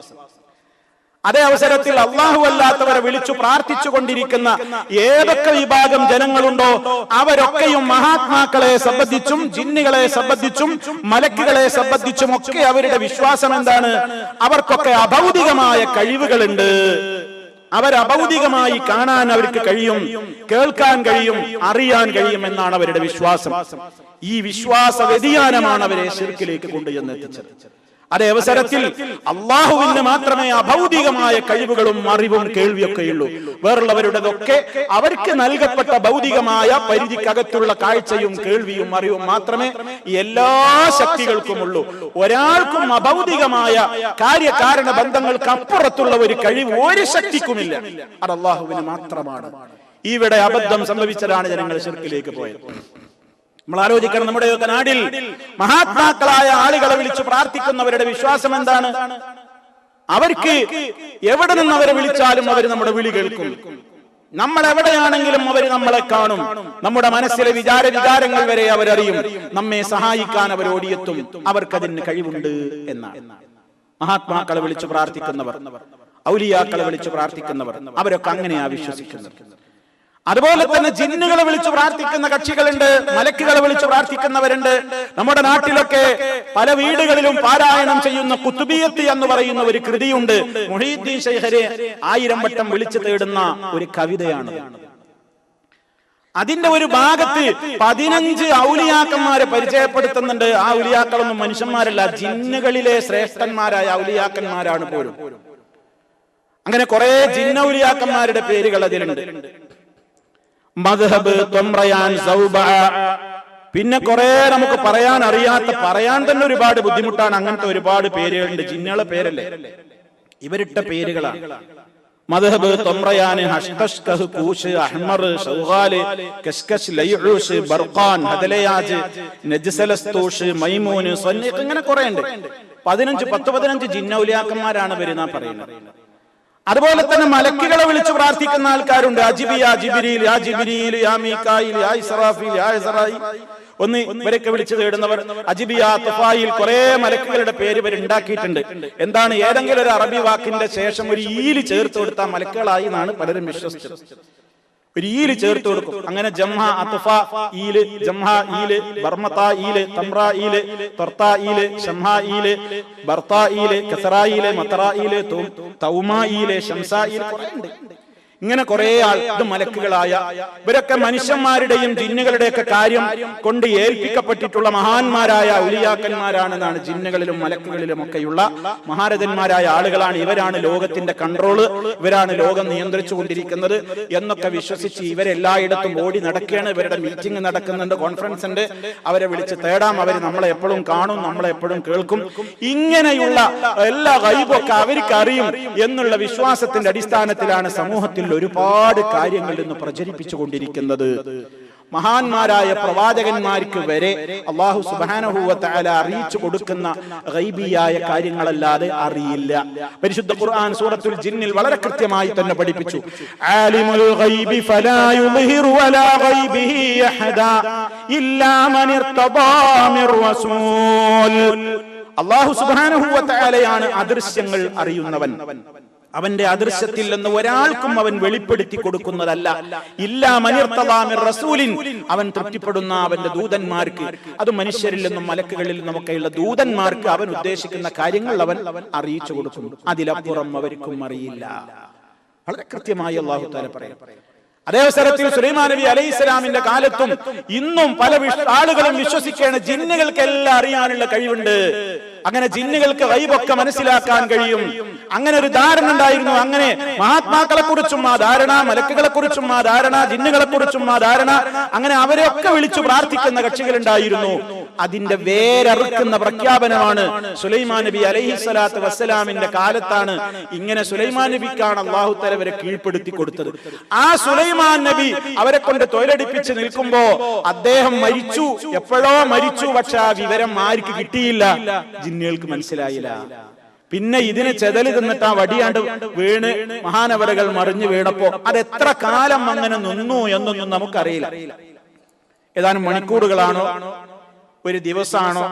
അതേ അവസരത്തിൽ അള്ളാഹു അല്ലാത്തവരെ വിളിച്ചു പ്രാർത്ഥിച്ചു കൊണ്ടിരിക്കുന്ന ഏതൊക്കെ വിഭാഗം ജനങ്ങളുണ്ടോ അവരൊക്കെയും മഹാത്മാക്കളെ സംബന്ധിച്ചും ജിന്നുകളെ സംബന്ധിച്ചും മലക്കുകളെ സംബന്ധിച്ചും ഒക്കെ അവരുടെ വിശ്വാസം എന്താണ്? അവർക്കൊക്കെ അഭൗതികമായ കഴിവുകളുണ്ട്. അവരഭൗതികമായി കാണാൻ അവർക്ക് കഴിയും, കേൾക്കാൻ കഴിയും, അറിയാൻ കഴിയും എന്നാണ് അവരുടെ വിശ്വാസം. ഈ വിശ്വാസ വ്യതിയാനമാണ് അവരെ ശിർക്കിലേക്ക് കൊണ്ടുചെന്നെത്തിച്ചത്. അതേ അവസരത്തിൽ അള്ളാഹുവിന് മാത്രമേ അഭൗതികമായ കഴിവുകളും അറിവും കേൾവിയൊക്കെയുള്ളൂ. വേറുള്ളവരുടേതൊക്കെ അവർക്ക് നൽകപ്പെട്ട ഭൗതികമായ പരിധിക്കകത്തുള്ള കാഴ്ചയും കേൾവിയും അറിവും മാത്രമേ എല്ലാ ശക്തികൾക്കുമുള്ളൂ. ഒരാൾക്കും അഭൗതികമായ കാര്യകാരണ ബന്ധങ്ങൾക്ക് അപ്പുറത്തുള്ള ഒരു കഴിവ് ഒരു ശക്തിക്കുമില്ല. അത് അള്ളാഹുവിന് മാത്രമാണ്. ഇവിടെ അബദ്ധം സംഭവിച്ചതാണ് ജനങ്ങൾ ശിർക്കിലേക്ക് പോയത്. നമ്മൾ ആലോചിക്കണം, നമ്മുടെയൊക്കെ നാട്ടിൽ മഹാത്മാക്കളായ ആളുകളെ വിളിച്ചു പ്രാർത്ഥിക്കുന്നവരുടെ വിശ്വാസം എന്താണ്? അവർക്ക് എവിടെ നിന്ന് അവരെ വിളിച്ചാലും അവർ നമ്മുടെ വിളി കേൾക്കും. നമ്മൾ എവിടെയാണെങ്കിലും അവർ നമ്മളെ കാണും. നമ്മുടെ മനസ്സിലെ വികാരങ്ങൾ വരെ അവരറിയും. നമ്മെ സഹായിക്കാൻ അവർ ഓടിയെത്തും. അവർക്കതിന് കഴിവുണ്ട് എന്നാണ്. മഹാത്മാക്കളെ വിളിച്ചു പ്രാർത്ഥിക്കുന്നവർ, ഔലിയാക്കളെ വിളിച്ചു പ്രാർത്ഥിക്കുന്നവർ, അവരൊക്കെ അങ്ങനെയാ വിശ്വസിക്കുന്നത്. അതുപോലെ തന്നെ ജിന്നുകളെ വിളിച്ചു പ്രാർത്ഥിക്കുന്ന കക്ഷികളുണ്ട്, മലക്കുകളെ വിളിച്ചു പ്രാർത്ഥിക്കുന്നവരുണ്ട്. നമ്മുടെ നാട്ടിലൊക്കെ പല വീടുകളിലും പാരായണം ചെയ്യുന്ന കുത്തുബിയത്ത് എന്ന് പറയുന്ന ഒരു കൃതിയുണ്ട്. മുഹീദ്ദീൻ ശൈഖിനെ 1000 വട്ടം വിളിച്ചു തേടുന്ന ഒരു കവിതയാണ്. അതിന്റെ ഒരു ഭാഗത്ത് 15 ഔലിയാക്കന്മാരെ പരിചയപ്പെടുത്തുന്നുണ്ട്. ആ ഔലിയാക്കളൊന്നും മനുഷ്യന്മാരല്ല, ജിന്നുകളിലെ ശ്രേഷ്ഠന്മാരായ ഔലിയാക്കന്മാരാണ് പോലും. അങ്ങനെ കുറെ ജിന്നൗലിയാക്കന്മാരുടെ പേരുകൾ അതിലുണ്ട്. മദ്ഹബ്, തൊംറയാൻ, സൗബ, പിന്നെ കുറെ നമുക്ക് പറയാൻ അറിയാത്ത, പറയാൻ തന്നെ ഒരുപാട് ബുദ്ധിമുട്ടാണ്. അങ്ങനത്തെ ഒരുപാട് പേരുകളുണ്ട്. ജിന്നുകളെ പേരല്ലേ, ഇവരിട്ട പേരുകളാണ്. മദ്ഹബ്, തൊംറയാൻ, ഹഷ്കഷ്, കൂഷ്, അഹ്മർ, ഷൗഗാല്, കശ്കശ്, ലൈഊസ്, ബർഖാൻ, ഹദലയാജ്, നജ്സലസ്തൂഷ്, മൈമൂൻ, സന്നീഖ്, ഇങ്ങനെ കുറെ ഉണ്ട്. 10-15 ജിന്നൗലിയാക്കന്മാരാണ് വരുന്ന പറയുന്നത്. അതുപോലെ തന്നെ മലക്കുകളെ വിളിച്ചു പ്രാർത്ഥിക്കുന്ന ആൾക്കാരുണ്ട്. അജിബി, യാ ജിബ്രീൽ, യാ ജിബ്രീൽ, യാ മീകായിൽ, യാ ഇസ്രാഫീൽ, യാ ഇസ്രായീൽ, ഒന്ന് ഇവരൊക്കെ വിളിച്ചു തേടുന്നവർ. അജിബി, യാ തുഫായിൽ, കുറെ മലക്കുകളുടെ പേര് ഇവർ ഉണ്ടാക്കിയിട്ടുണ്ട്. എന്താണ്? ഏതെങ്കിലും ഒരു അറബി വാക്കിന്റെ ശേഷം ഒരു ഈല് ചേർത്ത് കൊടുത്താൽ മലക്കുകളായി എന്നാണ് പലരും വിശ്വസിച്ചത്. ഒരു ഈല് ചേർത്ത് കൊടുക്കും. അങ്ങനെ ജംഹ, അത്ഫ, ഈല്, ജംഹ, ഈല്, ബർമത, ഈല്, തംറ, ഈല്, തൊർത്ത, ഈല്, ഷംഹ, ഈല്, ബർത്ത, ഈല്, കസറ, ഈല്, മത്തറ, ഈല്, തൗമ, ഈല്, ഷംസ, ഈല്, കുറേ ഉണ്ട്. ഇങ്ങനെ കുറെ ആൾ, ഇത് മലക്കുകളായ ഇവരൊക്കെ മനുഷ്യന്മാരുടെയും ജിന്നുകളുടെയൊക്കെ കാര്യം കൊണ്ട് ഏൽപ്പിക്കപ്പെട്ടിട്ടുള്ള മഹാന്മാരായ ഔലിയാക്കന്മാരാണെന്നാണ്. ജിന്നുകളിലും മലക്കുകളിലും ഒക്കെയുള്ള മഹാരഥന്മാരായ ആളുകളാണ്. ഇവരാണ് ലോകത്തിന്റെ കൺട്രോള്, ഇവരാണ് ലോകം നിയന്ത്രിച്ചു കൊണ്ടിരിക്കുന്നത് എന്നൊക്കെ വിശ്വസിച്ച് ഇവരെല്ലായിടത്തും ഓടി നടക്കുകയാണ്. ഇവരുടെ മീറ്റിംഗ് നടക്കുന്നുണ്ട്, കോൺഫറൻസ് ഉണ്ട്, അവരെ വിളിച്ച് തേടാം, അവർ നമ്മളെ എപ്പോഴും കാണും, നമ്മളെ എപ്പോഴും കേൾക്കും. ഇങ്ങനെയുള്ള എല്ലാ ഗൈബൊക്കെ അവർക്ക് അറിയും എന്നുള്ള വിശ്വാസത്തിന്റെ അടിസ്ഥാനത്തിലാണ് സമൂഹത്തിൽ ഒരുപാട് കാര്യങ്ങൾ ഇന്ന് പ്രചരിപ്പിച്ചു കൊണ്ടിരിക്കുന്നത്. മഹാന്മാരായ പ്രവാചകന്മാർക്ക് വരെ അല്ലാഹു സുബ്ഹാനഹു വ തആല അറിയിച്ചു കൊടുക്കുന്ന ഗൈബിയായ കാര്യങ്ങളല്ലാതെ അറിയില്ല. പരിശുദ്ധ ഖുർആൻ സൂറത്തുൽ ജിന്നിൽ വളരെ കൃത്യമായി തന്നെ പഠിപ്പിച്ചു. ആലിമുൽ ഗൈബി ഫലാ യുദ്ഹിറു അലാ ഗൈബിഹി അഹദാ ഇല്ലാ മൻ ഇർതദാ മിർ റസൂൽ. അല്ലാഹു സുബ്ഹാനഹു വ തആലയാണ് അദൃശ്യങ്ങൾ അറിയുന്നവൻ. അവന്റെ അദൃശ്യത്തിൽ നിന്ന് ഒരാൾക്കും അവൻ വെളിപ്പെടുത്തി കൊടുക്കുന്നതല്ല. ഇല്ലാ മനിർത്തദാ മിർ റസൂലിൻ, അവൻ തൃപ്തിപ്പെടുന്ന അവന്റെ ദൂതന്മാർക്ക്, അത് മനുഷ്യരിൽ നിന്നും മലക്കുകളിൽ നിന്നുമൊക്കെയുള്ള ദൂതന്മാർക്ക് അവൻ ഉദ്ദേശിക്കുന്ന കാര്യങ്ങൾ അവൻ അറിയിച്ചു കൊടുക്കുന്നു. അതിലപ്പുറം അവർക്കും അറിയില്ല. വളരെ കൃത്യമായി അല്ലാഹു തആല പറയും. അതേ അവസരത്തിൽ സുലൈമാൻ നബി അലൈഹിസ്സലാമിന്റെ കാലത്തും ഇന്നും പല ആളുകളും വിശ്വസിക്കുകയാണ് ജിന്നുകൾക്കെല്ലാം അറിയാനുള്ള കഴിവുണ്ട്, അങ്ങനെ ജിന്നുകൾക്ക് ഗൈബൊക്കെ മനസ്സിലാക്കാൻ കഴിയും. അങ്ങനെ ഒരു ധാരണ ഉണ്ടായിരുന്നു. അങ്ങനെ മഹാത്മാക്കളെ കുറിച്ചും ആ ധാരണ, മലക്കുകളെ കുറിച്ചും ആ ധാരണ, ജിന്നുകളെ കുറിച്ചും ആ ധാരണ, അങ്ങനെ അവരെയൊക്കെ വിളിച്ചു പ്രാർത്ഥിക്കുന്ന കക്ഷികൾ ഉണ്ടായിരുന്നു. അതിന്റെ വേരറുക്കുന്ന പ്രഖ്യാപനമാണ് സുലൈമാൻ നബി അലൈഹിസ്സലാത്തു വസ്സലാമിന്റെ കാലത്താണ് ഇങ്ങനെ സുലൈമാൻ നബിക്കാണ് അല്ലാഹു തആല അവരെ കീഴ്പ്പെടുത്തി കൊടുത്തത്. ആ സുലൈമാൻ നബി അവരെ കൊണ്ട് തൊഴിലടിപ്പിച്ച് നിൽക്കുമ്പോ അദ്ദേഹം മരിച്ചു, എപ്പോഴോ മരിച്ചു. പക്ഷെ ആ വിവരം ആർക്ക് കിട്ടിയില്ല, ജിന്നുകൾക്ക് മനസ്സിലായില്ല. പിന്നെ ഇതിന് ചെതല് തിന്നിട്ട് ആ വടിയാണ്ട് വീണ് മഹാനവരകൾ മറിഞ്ഞു വീണപ്പോ അത് എത്ര കാലം അങ്ങനെ നിന്നു എന്നൊന്നും നമുക്കറിയില്ല. ഏതാനും മണിക്കൂറുകളാണോ, ഒരു ദിവസമാണോ,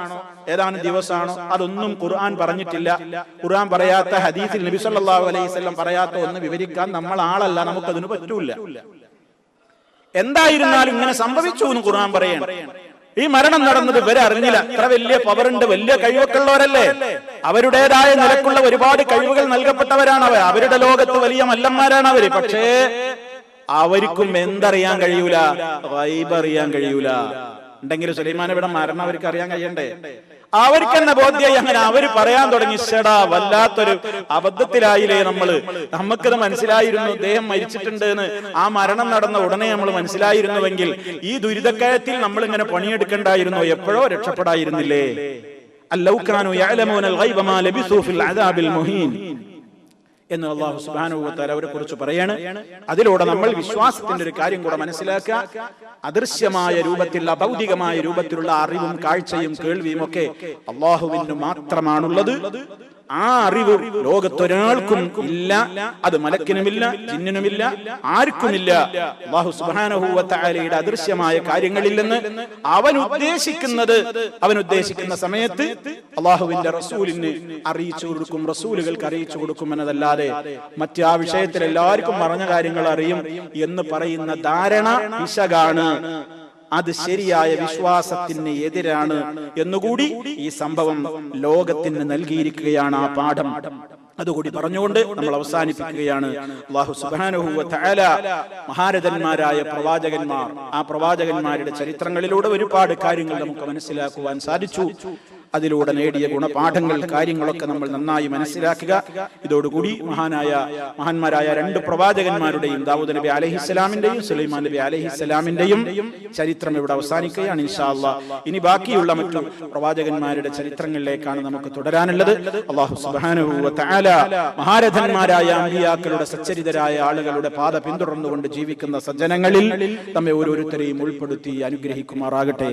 ഏതാനും ദിവസമാണോ, അതൊന്നും ഖുർആൻ പറഞ്ഞിട്ടില്ല. ഖുർആൻ പറയാത്ത, ഹദീസിൽ നബി സല്ലല്ലാഹു അലൈഹി വസല്ലം പറയാത്ത ഒന്ന് വിവരിക്കാൻ നമ്മൾ ആളല്ല, നമുക്കതിന് പറ്റൂല. എന്തായിരുന്നാലും ഇങ്ങനെ സംഭവിച്ചു എന്ന് ഖുർആൻ പറയാണ്. ഈ മരണം നടന്നത് ഇവരെ അറിഞ്ഞില്ല. ഇത്ര വലിയ പവറുണ്ട്, വലിയ കഴിവൊക്കെ ഉള്ളവരല്ലേ, അവരുടേതായ നിലക്കുള്ള ഒരുപാട് കഴിവുകൾ നൽകപ്പെട്ടവരാണ് അവർ, അവരുടെ ലോകത്ത് വലിയ മല്ലന്മാരാണ് അവര്. പക്ഷേ അവർക്കും എന്തറിയാൻ കഴിയൂല, ഗൈബ് അറിയാൻ കഴിയൂല. ഉണ്ടെങ്കിൽ സുലൈമാൻ ഇവിടെ മരണം അവർക്ക് അറിയാൻ കഴിയണ്ടേ? അവർക്ക് തന്നെ ബോധ്യായി. അങ്ങനെ അവര് പറയാൻ തുടങ്ങി, ശടാ വല്ലാത്തൊരു അബദ്ധത്തിലായില്ലേ നമ്മള്, നമുക്കത് മനസ്സിലായിരുന്നു അദ്ദേഹം മരിച്ചിട്ടുണ്ട് എന്ന്. ആ മരണം നടന്ന ഉടനെ നമ്മൾ മനസ്സിലായിരുന്നുവെങ്കിൽ ഈ ദുരിതക്കയത്തിൽ നമ്മൾ ഇങ്ങനെ പണിയെടുക്കണ്ടായിരുന്നു, എപ്പോഴോ രക്ഷപ്പെടായിരുന്നില്ലേ. അല്ലൗ കാനൂ യഅലമൂനൽ ഗൈബ മാ ലബിസൂ ഫിൽ അദാബിൽ മുഹീൻ എന്ന് അല്ലാഹു സുബ്ഹാനഹു വ തആല അവരെ കുറിച്ച് പറയാണ്. അതിലൂടെ നമ്മൾ വിശ്വാസത്തിന്റെ ഒരു കാര്യം കൂടെ മനസ്സിലാക്കുക. അദൃശ്യമായ രൂപത്തിൽ, അഭൗതികമായ രൂപത്തിലുള്ള അറിവും കാഴ്ചയും കേൾവിയും ഒക്കെ അല്ലാഹുവിന് മാത്രമാണുള്ളത്. ആ അറിവ് ലോകത്തൊരാൾക്കും ഇല്ല, അത് മലക്കിനുമില്ല, ജിന്നിനുമില്ല, ആർക്കുമില്ല. അല്ലാഹു സുബ്ഹാനഹു വ തആലയുടെ അദൃശ്യമായ കാര്യങ്ങളിൽ നിന്ന് അവൻ ഉദ്ദേശിക്കുന്ന സമയത്ത് അല്ലാഹുവിന്റെ റസൂലിന് അറിയിച്ചു കൊടുക്കും, റസൂലുകൾക്ക് അറിയിച്ചു കൊടുക്കും എന്നതല്ലാതെ മറ്റ് ആ വിഷയത്തിൽ എല്ലാവർക്കും പറഞ്ഞ കാര്യങ്ങൾ അറിയും എന്ന് പറയുന്ന ധാരണ പിശകാണ്. അത് ശരിയായ വിശ്വാസത്തിന് എതിരാണ് എന്നുകൂടി ഈ സംഭവം ലോകത്തിന് നൽകിയിരിക്കുകയാണ് ആ പാഠം. അതുകൂടി പറഞ്ഞുകൊണ്ട് നമ്മൾ അവസാനിപ്പിക്കുകയാണ്. അല്ലാഹു സുബ്ഹാനഹു വ തആല മഹാരഥന്മാരായ പ്രവാചകന്മാർ, ആ പ്രവാചകന്മാരുടെ ചരിത്രങ്ങളിലൂടെ ഒരുപാട് കാര്യങ്ങൾ നമുക്ക് മനസ്സിലാക്കുവാൻ സാധിച്ചു. അതിലൂടെ നേടിയ ഗുണപാഠങ്ങൾ, കാര്യങ്ങളൊക്കെ നമ്മൾ നന്നായി മനസ്സിലാക്കുക. ഇതോടുകൂടി മഹാന്മാരായ രണ്ട് പ്രവാചകന്മാരുടെയും, ദാവൂദ് നബി അലൈഹിസ്സലാമിന്റെയും സുലൈമാൻ നബി അലൈഹിസ്സലാമിന്റെയും ചരിത്രം ഇവിടെ അവസാനിക്കുകയാണ് ഇൻഷാ അല്ലാഹ്. ഇനി ബാക്കിയുള്ള മറ്റു പ്രവാചകന്മാരുടെ ചരിത്രങ്ങളിലേക്കാണ് നമുക്ക് തുടരാനുള്ളത്. അല്ലാഹു സുബ്ഹാനഹു വ തആല മഹാരഥന്മാരായ അമ്പിയാക്കളുടെ സച്ചരിതരായ ആളുകളുടെ പാത പിന്തുടർന്നുകൊണ്ട് ജീവിക്കുന്ന സജ്ജനങ്ങളിൽ നമ്മെ ഓരോരുത്തരെയും ഉൾപ്പെടുത്തി അനുഗ്രഹിക്കുമാറാകട്ടെ.